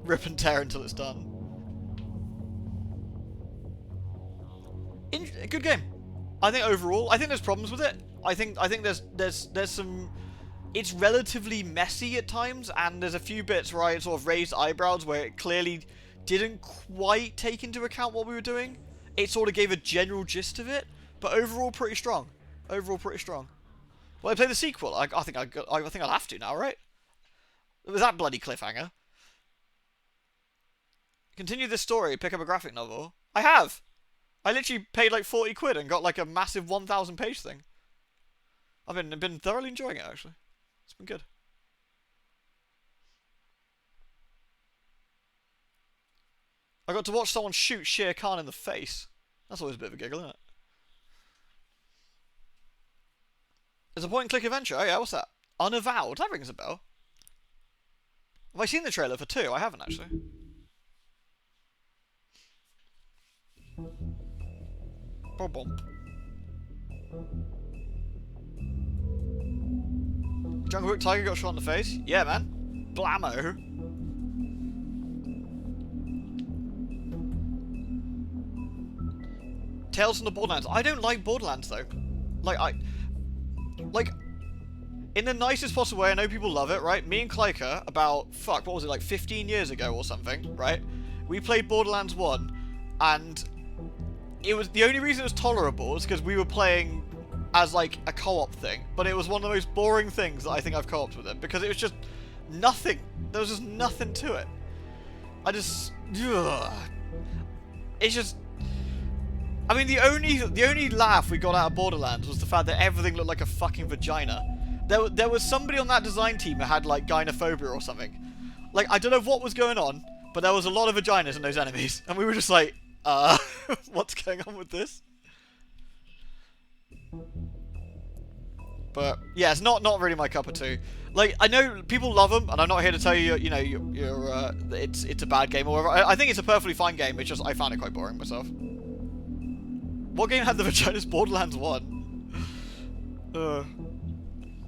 Rip and tear until it's done. Good game. I think overall, I think there's problems with it. I think there's some. It's relatively messy at times, and there's a few bits where I sort of raised eyebrows where it clearly didn't quite take into account what we were doing. It sort of gave a general gist of it, but overall pretty strong. Overall pretty strong. Well, I play the sequel. I think I'll have to now, right? It was that bloody cliffhanger. Continue this story. Pick up a graphic novel. I have. I literally paid like 40 quid and got like a massive 1,000 page thing. I've been thoroughly enjoying it actually. It's been good. I got to watch someone shoot Shere Khan in the face. That's always a bit of a giggle, isn't it? There's a point-and-click adventure. Oh yeah, what's that? Unavowed. That rings a bell. Have I seen the trailer for 2? I haven't actually. Boom. Jungle Book Tiger got shot in the face? Yeah, man. Blammo. Tales from the Borderlands. I don't like Borderlands though. Like, in the nicest possible way, I know people love it, right? Me and Kleiker, about, fuck, what was it, like 15 years ago or something, right? We played Borderlands 1, and it was, the only reason it was tolerable is because we were playing as, like, a co-op thing, but it was one of the most boring things that I think I've co-opted with it, because it was just nothing. There was just nothing to it. It's just... I mean, the only laugh we got out of Borderlands was the fact that everything looked like a fucking vagina. There was somebody on that design team who had, like, gynophobia or something. Like, I don't know what was going on, but there was a lot of vaginas in those enemies, and we were just like, what's going on with this? But yeah, it's not really my cup of tea. Like, I know people love them, and I'm not here to tell you, you know, it's a bad game or whatever. I think it's a perfectly fine game. It's just I found it quite boring myself. What game had the vaginas? Borderlands 1.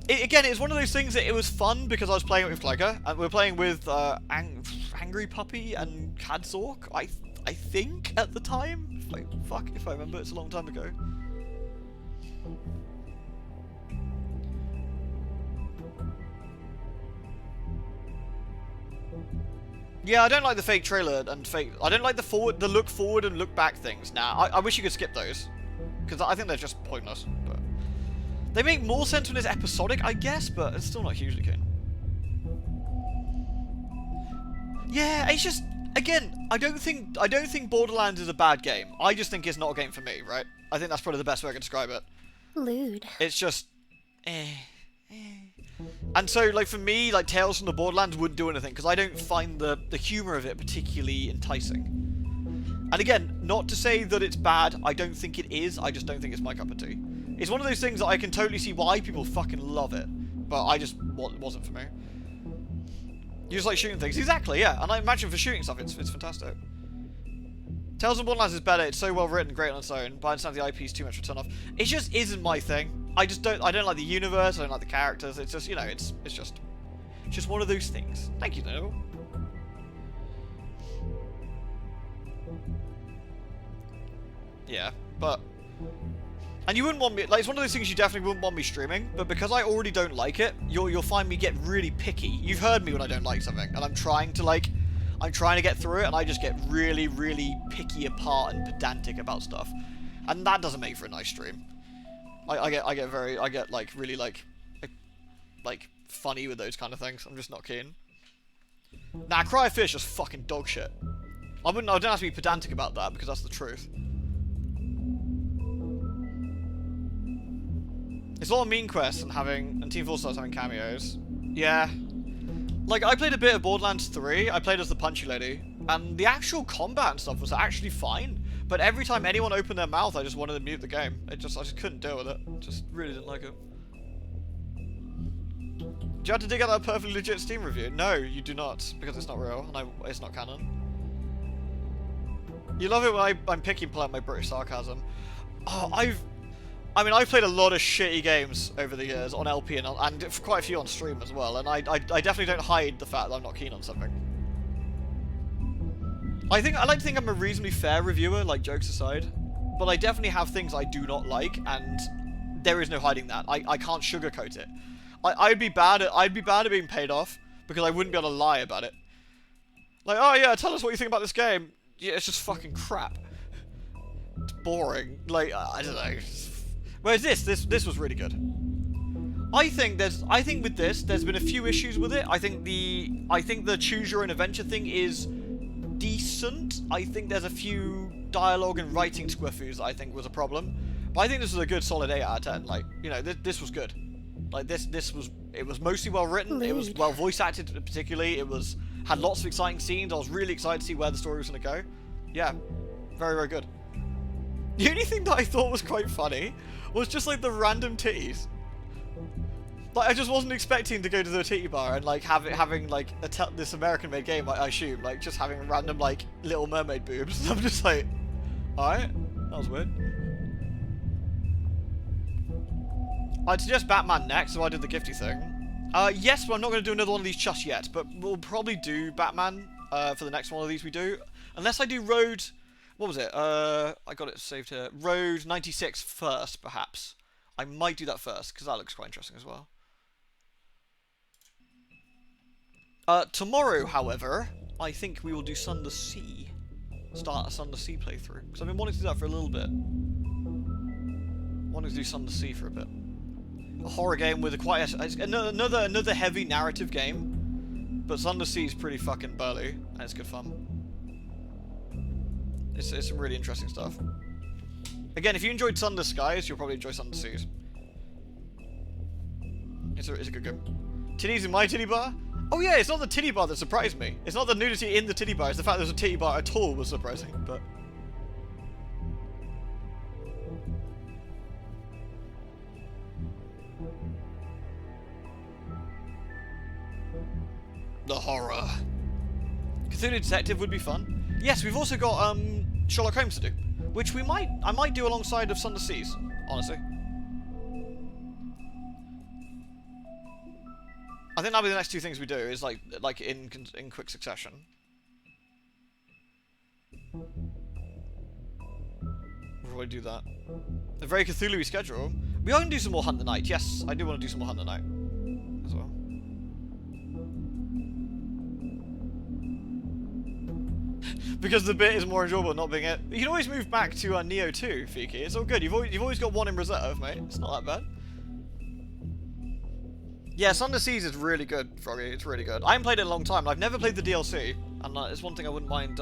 Again, it's one of those things that it was fun because I was playing it with Kleiker, and we were playing with Angry Puppy and Kadzork, I think, at the time. Like, fuck if I remember, it's a long time ago. Yeah, I don't like the fake trailer and fake... I don't like the look forward and look back things. Nah, I wish you could skip those. Because I think they're just pointless. But they make more sense when it's episodic, I guess, but it's still not hugely keen. Yeah, it's just... Again, I don't think Borderlands is a bad game. I just think it's not a game for me, right? I think that's probably the best way I can describe it. Lewd. It's just... And so, like, for me, like, Tales from the Borderlands wouldn't do anything, because I don't find the humour of it particularly enticing. And again, not to say that it's bad, I don't think it is, I just don't think it's my cup of tea. It's one of those things that I can totally see why people fucking love it, but I just, it wasn't for me. You just like shooting things. Exactly, yeah, and I imagine for shooting stuff, it's fantastic. Tales of Borderlands is better, it's so well written, great on its own, but I understand the IP is too much to turn off. It just isn't my thing. I don't like the universe, I don't like the characters, it's just, you know, it's just one of those things. Thank you, Noble. Yeah, but... And you wouldn't want me... Like, it's one of those things you definitely wouldn't want me streaming, but because I already don't like it, you'll find me get really picky. You've heard me when I don't like something, and I'm trying to get through it, and I just get really, really picky apart and pedantic about stuff. And that doesn't make for a nice stream. I get like really like funny with those kind of things. I'm just not keen. Nah, Cry of Fish is fucking dog shit. I don't have to be pedantic about that because that's the truth. It's a lot of mean quests and Team 4 Stars having cameos. Yeah. Like, I played a bit of Borderlands 3, I played as the Punchy Lady, and the actual combat and stuff was actually fine, but every time anyone opened their mouth, I just wanted to mute the game. I just couldn't deal with it. Just really didn't like it. Do you have to dig out that perfectly legit Steam review? No, you do not, because it's not real, and it's not canon. You love it when I'm picky and pull out my British sarcasm. Oh, I've played a lot of shitty games over the years on LP and quite a few on stream as well, and I definitely don't hide the fact that I'm not keen on something. I like to think I'm a reasonably fair reviewer, like jokes aside, but I definitely have things I do not like, and there is no hiding that. I can't sugarcoat it. I'd be bad at being paid off because I wouldn't be able to lie about it. Like, oh yeah, tell us what you think about this game. Yeah, it's just fucking crap. It's boring. Like, I don't know. Whereas this was really good. I think with this, there's been a few issues with it. I think the choose your own adventure thing is decent. I think there's a few dialogue and writing squiffus that I think was a problem. But I think this was a good solid 8 out of 10. Like, you know, this was good. Like it was mostly well written. It was well voice acted particularly. Had lots of exciting scenes. I was really excited to see where the story was going to go. Yeah, very, very good. The only thing that I thought was quite funny was just like the random titties. Like, I just wasn't expecting to go to the titty bar and like having like this American-made game. I assume like just having random like Little Mermaid boobs. And I'm just like, all right, that was weird. I'd suggest Batman next, so I did the gifty thing. Yes, but I'm not going to do another one of these just yet, but we'll probably do Batman for the next one of these we do. Unless I do Road... What was it? I got it saved here. Road 96 first, perhaps. I might do that first, because that looks quite interesting as well. Tomorrow, however, I think we will do Sun the Sea. Start a Sun the Sea playthrough. Because I've been wanting to do that for a little bit. Wanting to do Sun the Sea for a bit. A horror game with another heavy narrative game, but Sun the Sea is pretty fucking burly and it's good fun. It's some really interesting stuff. Again, if you enjoyed Sun the Skies, you'll probably enjoy Sun the Seas. It's a good game. Titties in my titty bar? Oh yeah, it's not the titty bar that surprised me. It's not the nudity in the titty bar. It's the fact there's a titty bar at all was surprising. But the horror. Cthulhu Detective would be fun. Yes, we've also got Sherlock Holmes to do, which I might do alongside of Sun the Seas, honestly. I think that'll be the next two things we do, is like in quick succession. We'll probably do that. A very Cthulhu-y schedule. We are going to do some more Hunt the Night. Yes, I do want to do some more Hunt the Night as well. Because the bit is more enjoyable not being it. You can always move back to Neo 2, Fiki. It's all good. You've always got one in reserve, mate. It's not that bad. Yeah, Sun the Seas is really good, Froggy. It's really good. I haven't played it in a long time. I've never played the DLC, and it's one thing I wouldn't mind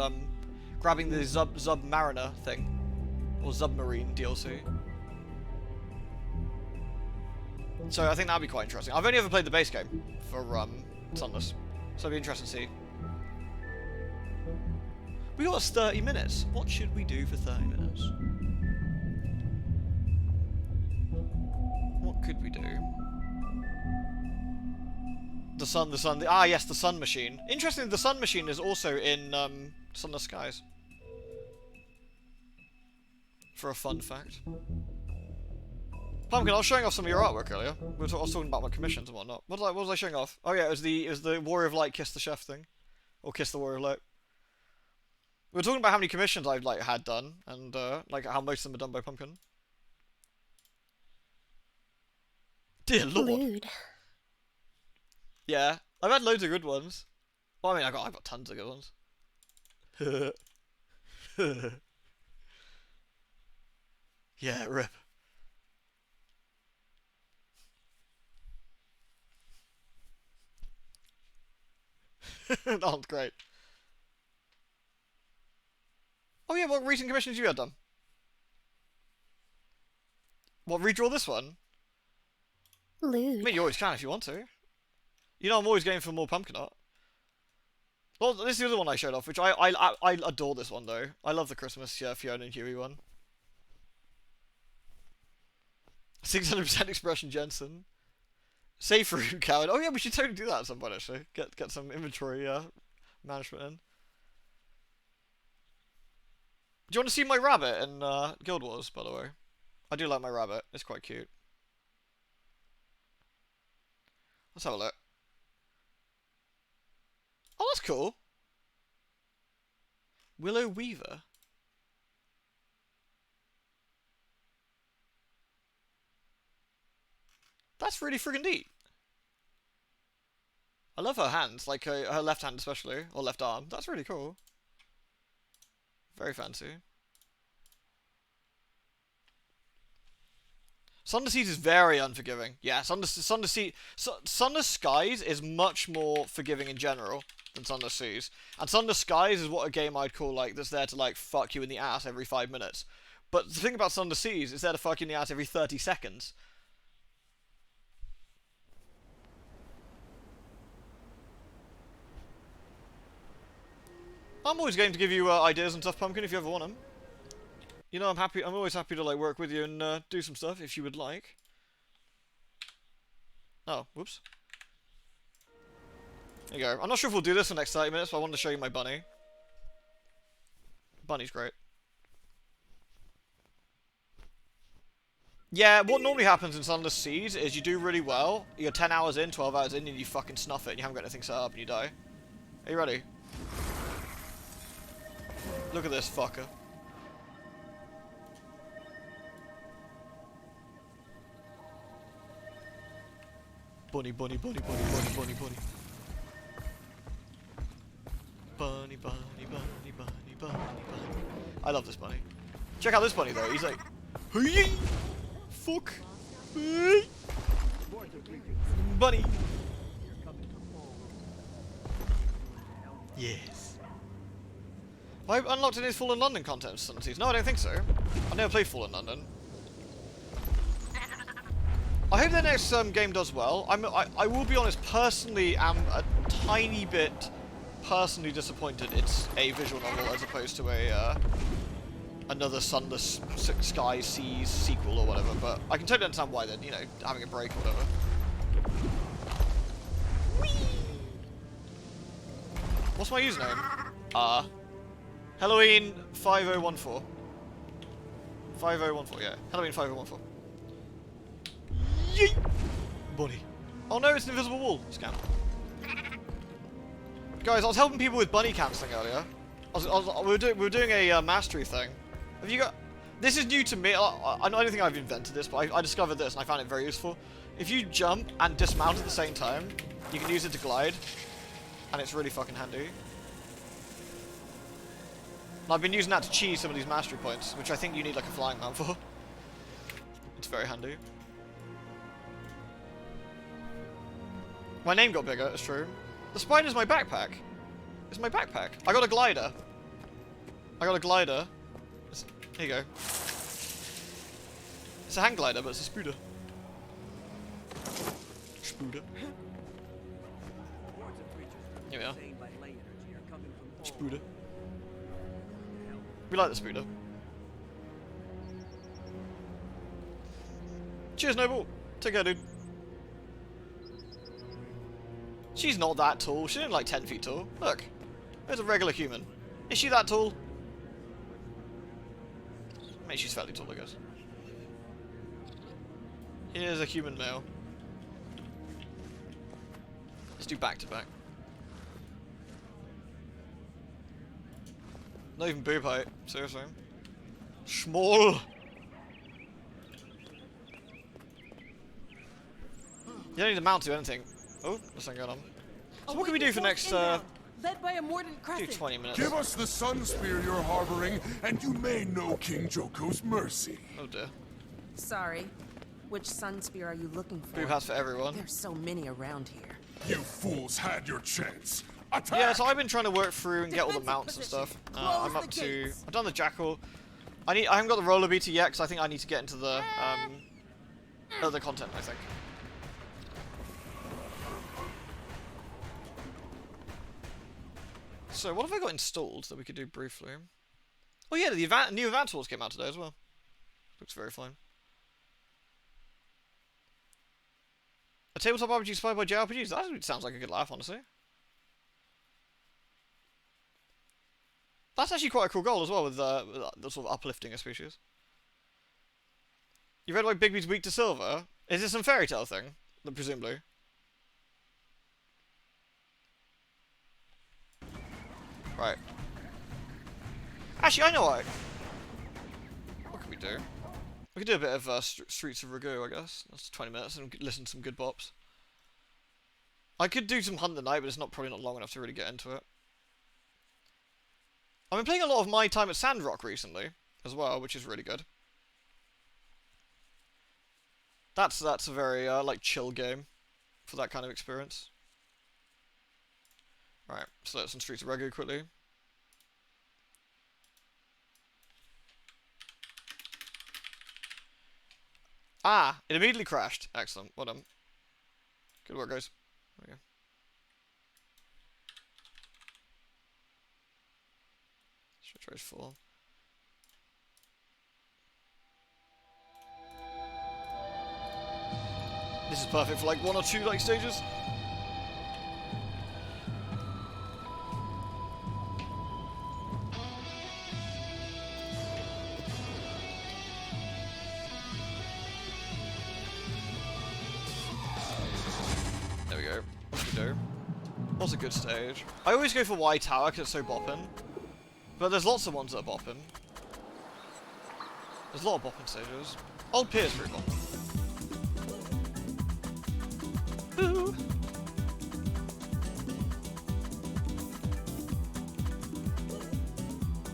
grabbing the Submariner thing, or Submarine DLC. So I think that'd be quite interesting. I've only ever played the base game for Sunless, so it'd be interesting to see. We got us 30 minutes. What should we do for 30 minutes? What could we do? The sun. Ah, yes, the Sun Machine. Interestingly, the Sun Machine is also in Sunless Skies. For a fun fact. Pumpkin, I was showing off some of your artwork earlier. I was talking about my commissions and whatnot. What was I showing off? Oh yeah, it was the Warrior of Light Kiss the Chef thing. Or Kiss the Warrior of Light. We were talking about how many commissions I've had done, and like how most of them are done by Pumpkin. Dear Lord. Lewd. Yeah, I've had loads of good ones. Well, I mean, I've got tons of good ones. Yeah, rip. That one's great. Oh yeah, what recent commissions you had done? What, redraw this one? I Lewd. mean, you always can if you want to. You know, I'm always going for more pumpkin art. Well, this is the other one I showed off, which I adore this one, though. I love the Christmas Fiona and Huey one. 600% expression Jensen. Save for coward. Oh yeah, we should totally do that at some point, actually. Get some inventory management in. Do you want to see my rabbit in Guild Wars, by the way? I do like my rabbit. It's quite cute. Let's have a look. Oh, that's cool. Willow Weaver. That's really friggin' neat. I love her hands, like her left hand especially, or left arm. That's really cool. Very fancy. Sunder Seas is very unforgiving. Yeah, Sunder Skies is much more forgiving in general than Sunder Seas. And Sunder Skies is what a game I'd call like that's there to like fuck you in the ass every 5 minutes. But the thing about Sunder Seas is there to fuck you in the ass every 30 seconds. I'm always going to give you ideas and stuff, Pumpkin, if you ever want them. You know, I'm always happy to like work with you and do some stuff if you would like. Oh, whoops. There you go. I'm not sure if we'll do this in the next 30 minutes, but I wanted to show you my bunny. Bunny's great. Yeah, what normally happens in Sunless Seas is you do really well, you're 10 hours in, 12 hours in, and you fucking snuff it, and you haven't got anything set up, and you die. Are you ready? Look at this fucker. Bunny, bunny, bunny, bunny, bunny, bunny, bunny. Bunny, bunny, bunny, bunny, bunny, bunny. I love this bunny. Check out this bunny though, he's like, hey, fuck, hey. Bunny. Yes. Have I unlocked any Fallen London content for Sunless Seas? No, I don't think so. I've never played Fallen London. I hope the next game does well. I will be honest, personally, am a tiny bit personally disappointed it's a visual novel as opposed to a another Sunless Skies Seas sequel or whatever. But I can totally understand why then, you know, having a break or whatever. Whee! What's my username? Halloween 5014. 5014, yeah. Halloween 5014. Yeet! Bunny. Oh no, it's an invisible wall. Scam. Guys, I was helping people with bunny cancelling earlier. We were doing a mastery thing. Have you got... This is new to me. I don't think I've invented this, but I discovered this and I found it very useful. If you jump and dismount at the same time, you can use it to glide. And it's really fucking handy. And I've been using that to cheese some of these mastery points, which I think you need like a flying mount for. It's very handy. My name got bigger, it's true. The spider's my backpack. It's my backpack. I got a glider. I got a glider. Here you go. It's a hang glider, but it's a spooder. Spooder. Here we are. Spooder. We like the spooder. Cheers, Noble. Take care, dude. She's not that tall. She's only like 10 feet tall. Look. There's a regular human. Is she that tall? Maybe she's fairly tall, I guess. Here's a human male. Let's do back to back. Not even boob height. Seriously. Small. You don't need to mount to anything. Oh, there's something going on. So what can we do for next, led by a mordant do crescent. 20 minutes? Give us the sun spear you're harboring, and you may know King Joko's mercy. Oh dear. Sorry. Which sun spear are you looking for? Boob hats for everyone. There's so many around here. You fools had your chance. Attack! Yeah, so I've been trying to work through and get all the mounts and stuff. I'm up to... I've done the Jackal. I haven't got the roller beater yet, because I think I need to get into the other content, I think. So, what have I got installed that we could do briefly? Oh yeah, the new Advance Wars came out today as well. Looks very fine. A tabletop RPG inspired by JRPGs. That sounds like a good laugh, honestly. That's actually quite a cool goal as well, with the sort of uplifting a species. You read why Bigby's weak to silver? Is this some fairy tale thing? Presumably. Right. Actually, I know what. What can we do? We could do a bit of Streets of Ragu, I guess. That's 20 minutes and listen to some good bops. I could do some Hunt the Night, but it's probably not long enough to really get into it. I've been playing a lot of My Time at Sandrock recently, as well, which is really good. That's a very like chill game for that kind of experience. Right, so let's some Streets of Ragu quickly. Ah, it immediately crashed. Excellent. Well done. Good work, guys. There we go. Should try 4. This is perfect for like 1 or 2 like stages. There we go. What we do? What's a good stage? I always go for Y Tower because it's so boppin'. But there's lots of ones that are boppin'. There's a lot of boppin' stages. Old Pier's pretty boppin'. Ooh.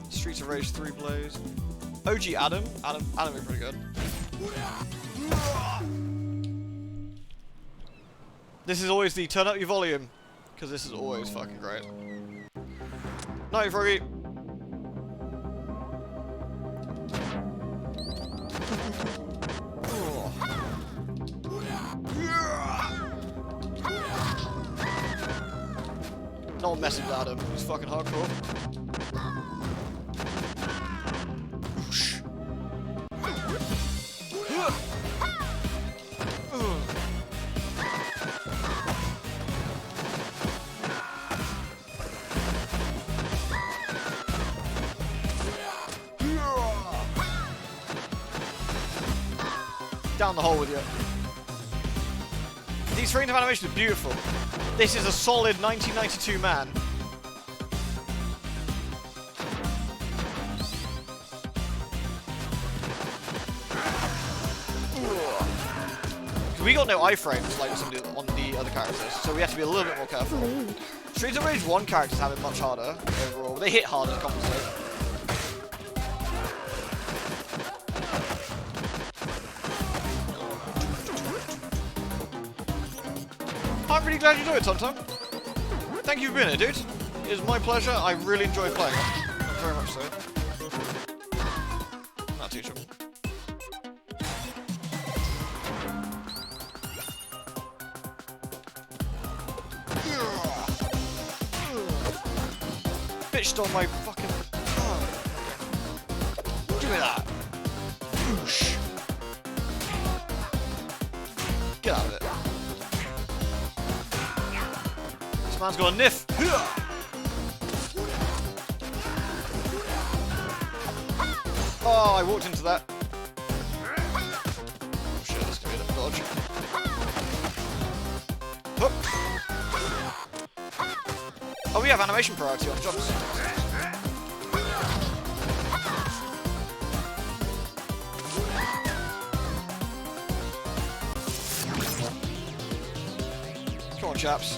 Streets of Rage 3 Blaze. OG Adam is pretty good. This is always the turn up your volume, because this is always fucking great. Night, Froggy. No one messing with Adam. He's fucking hardcore. Down the hole with you. These frames of animation are beautiful. This is a solid 1992 man. We got no iframes like somebody on the other characters, so we have to be a little bit more careful. Streets of Rage 1 characters have it much harder overall. They hit harder to compensate. I'm really glad you do it, Tom. Thank you for being here, dude. It is my pleasure. I really enjoy playing it. Very much so. I'll teach him. Bitch stole my fucking... Oh. Give me that. Whoosh. Get out of it. This man's got a niff. Oh, I walked into that. Oh shit, this is gonna be a dodge. Hook. Oh, we have animation priority on jumps. Come on, chaps.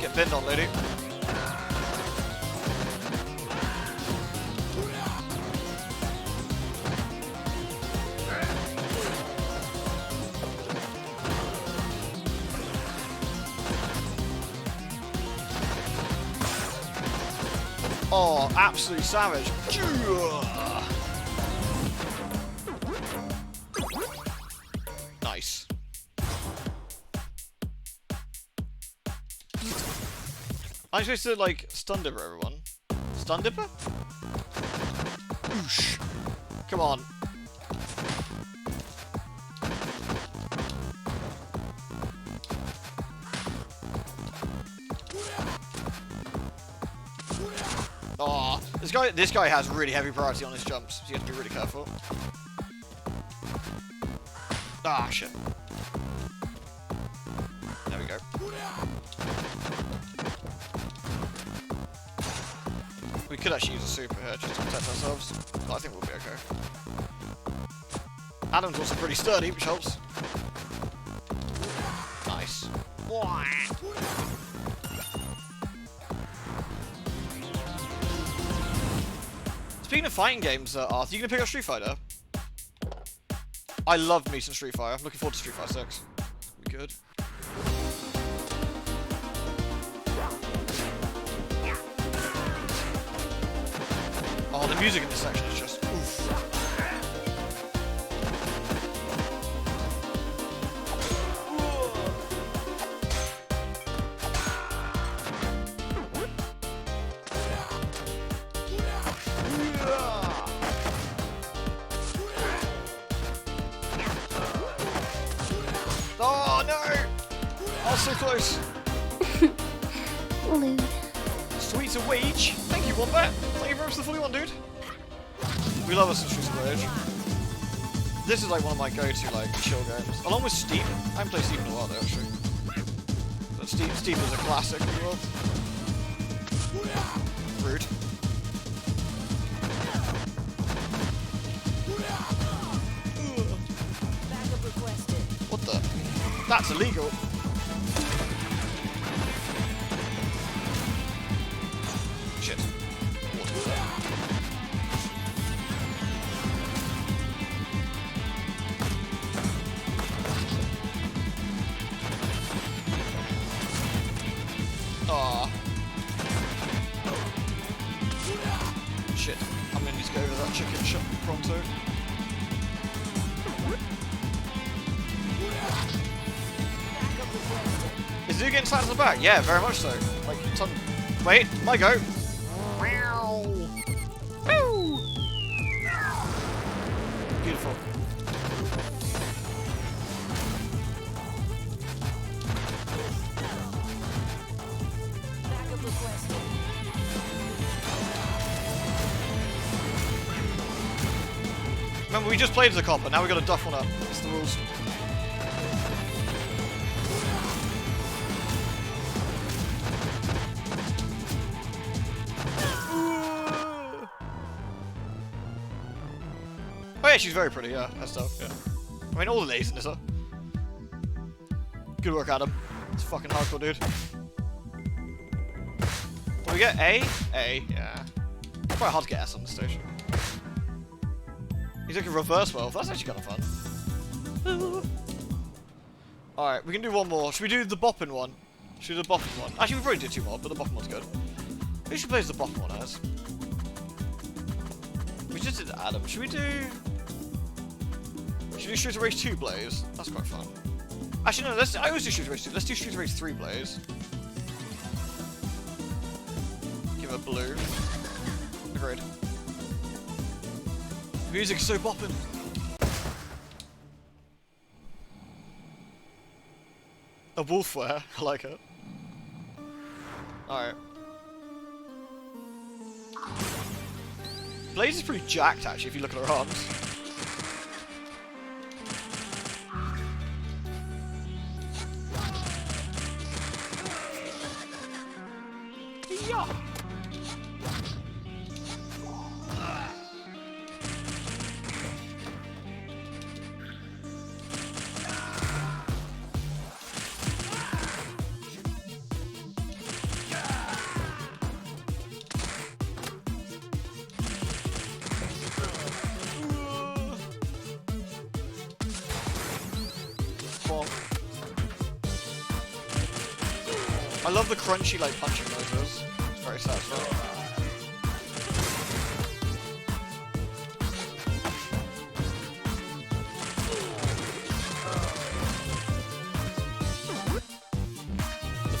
Get pinned on, lady. Oh, absolute savage. Nice. I'm supposed to, like, stun dipper everyone. Stun dipper? Oosh. Come on. Oh, this guy has really heavy priority on his jumps, so you have to be really careful. Ah, shit. There we go. We could actually use a super here just to protect ourselves, but I think we'll be okay. Adam's also pretty sturdy, which helps. Nice. Speaking of fighting games, Arthur, you gonna pick up Street Fighter? I love me some Street Fighter. I'm looking forward to Street Fighter 6. Be good. Oh, the music in this section is just oof. Oh no! Oh, so close. Lewd. Sweets of Wage. Thank you, Wombat. Thank you very much for the fully one, dude. We love us some Sweets of Wage. This is like one of my go-to like chill games, along with Steep. I haven't played Steep in a while though, actually. But Steep is a classic as well. Rude. What the? That's illegal. Shit. What was that? Aww. Shit. I'm gonna need to go over that chicken shop pronto. Is he getting slapped in the back? Yeah, very much so. Like, ton. Wait, my go. Wow. Woo. Beautiful. Remember, we just played as a copper, now we got to duff one up. It's the rules. Oh yeah, she's very pretty, yeah, her stuff, yeah. I mean, all the ladies in this are. Good work, Adam. It's fucking hardcore, dude. What do we get? A? A, yeah. It's quite hard to get S on the station. He's like a reverse wealth. That's actually kind of fun. Alright, we can do one more. Should we do the bopping one? Should we do the bopping one? Actually, we probably do two more, but the bopping one's good. Who should play as the bopping one as? We just did Adam. Should we do... Should we do Shooter Race 2 Blaze? That's quite fun. Actually, no, I always do Shooter Race 2. Let's do Shooter Race 3 Blaze. Give a blue. Agreed. Music's so bopping. A wolfware. I like it. Alright. Blaze is pretty jacked, actually, if you look at her arms. Yeah. I love the crunchy, like, punching noises. It's very satisfying.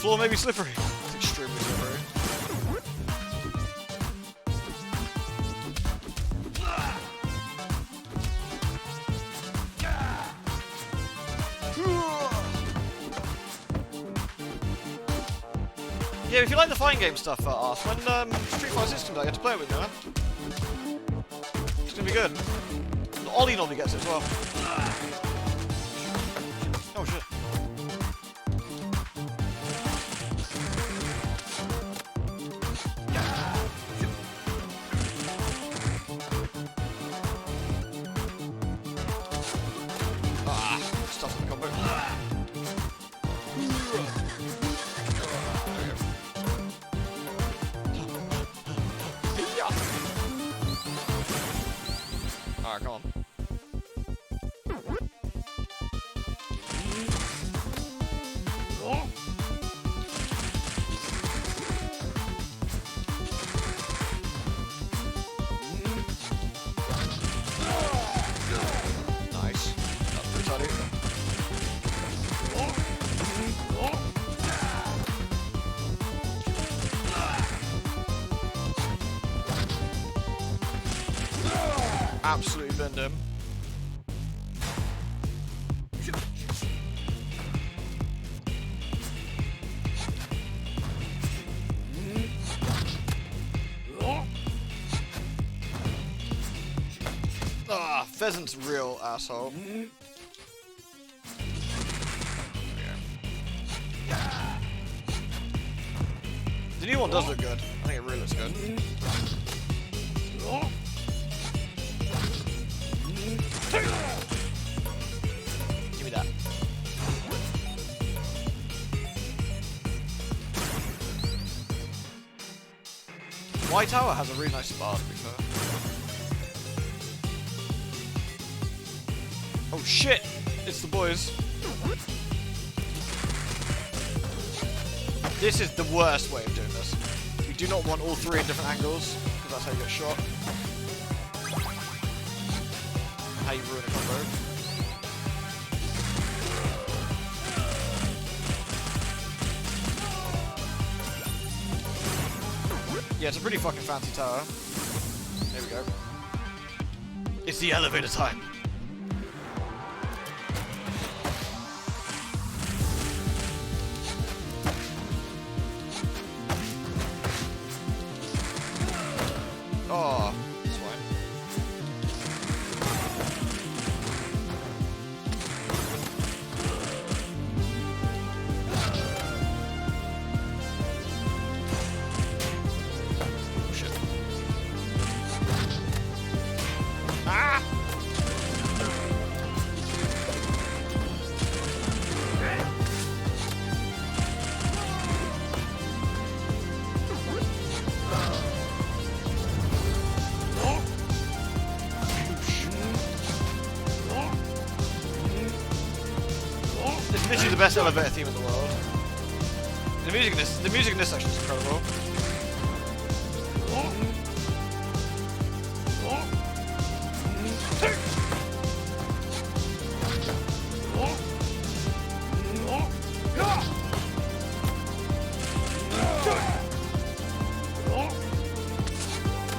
floor may be slippery. It's extremely slippery. Yeah, if you like the fighting game stuff, Arth, when Street Fighter 6 comes out, you have to play it with me, man. It's gonna be good. Ollie normally gets it as well. Oh shit. Stuff in the combo. Alright, come on. Nice. That's pretty tidy. Absolutely bend him. Ah, Pheasant's real asshole. The new one does look good. I think it really looks good. Give me that. White Tower has a really nice spot, to be fair. Oh shit! It's the boys. This is the worst way of doing this. You do not want all three in different angles, because that's how you get shot. How you ruin a combo. Yeah, it's a pretty fucking fancy tower. There we go. It's the elevator time. Oh, that's fine. Oh shit. Ah! It's literally the best elevator theme in the world. The music in this section is incredible.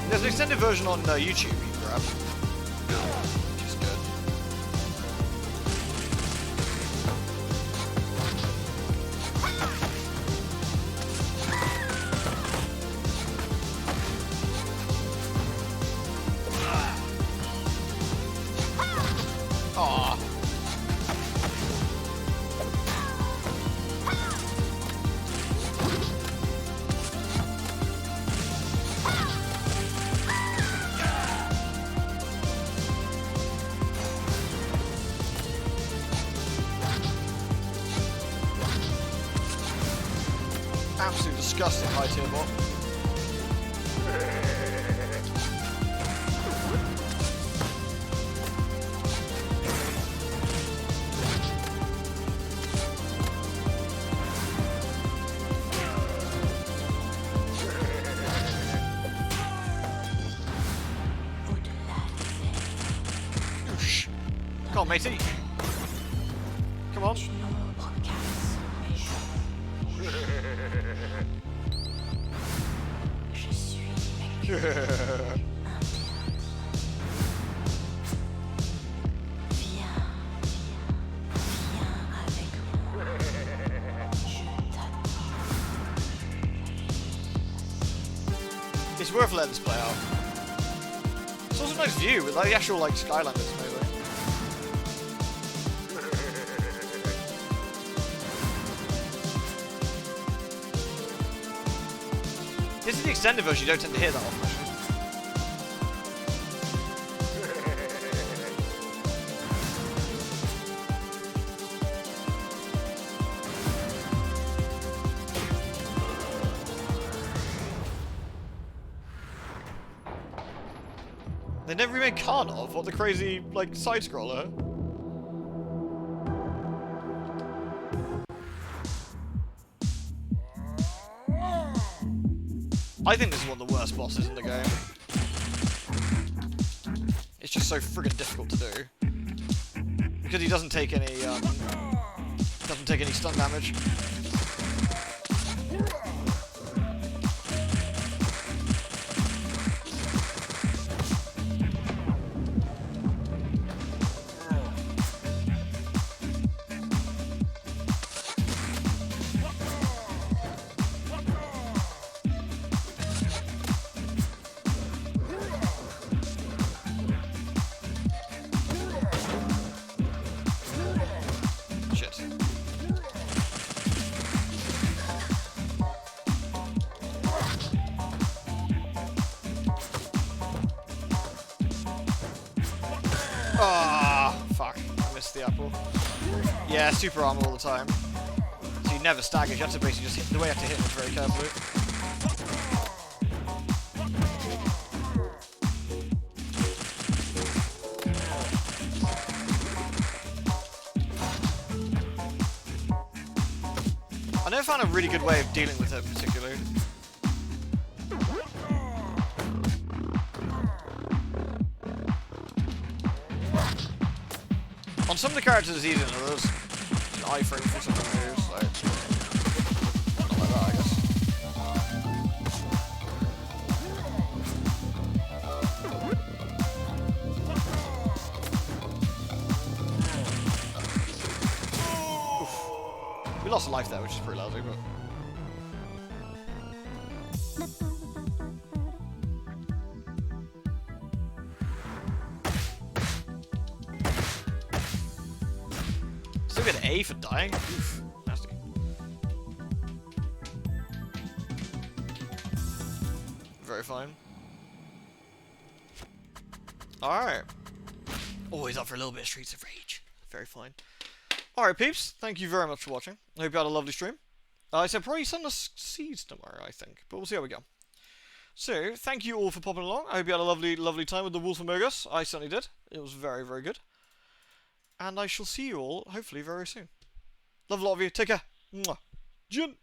There's an extended version on YouTube you can grab, which is good. Aww. Absolutely disgusting high tier bot. Oosh. Come on, matey. Come on. It's worth letting this play out. It's also a nice view with like the actual like skyline that's amazing. This is the extended version, you don't tend to hear that often actually. They never remade Karnov, what the crazy, like, side-scroller? I think this is one of the worst bosses in the game. It's just so friggin' difficult to do. Because he doesn't take any stun damage. Ah, fuck. I missed the apple. Yeah, super armor all the time. So you never stagger, you have to basically just hit the way you have to hit it very carefully. I never found a really good way of dealing with it particularly. On some of the characters it's easier than others. An iframe for some of the moves, so not like that, I guess. Oof. We lost a life there, which is pretty lousy, but still get an A for dying? Oof, nasty. Very fine. Alright. Always up for a little bit of Streets of Rage. Very fine. Alright, peeps. Thank you very much for watching. I hope you had a lovely stream. I said probably Sunless Seas tomorrow, I think. But we'll see how we go. So, thank you all for popping along. I hope you had a lovely, lovely time with the Wolf Among Us. I certainly did. It was very, very good. And I shall see you all, hopefully, very soon. Love a lot of you. Take care. Mwah. Jin.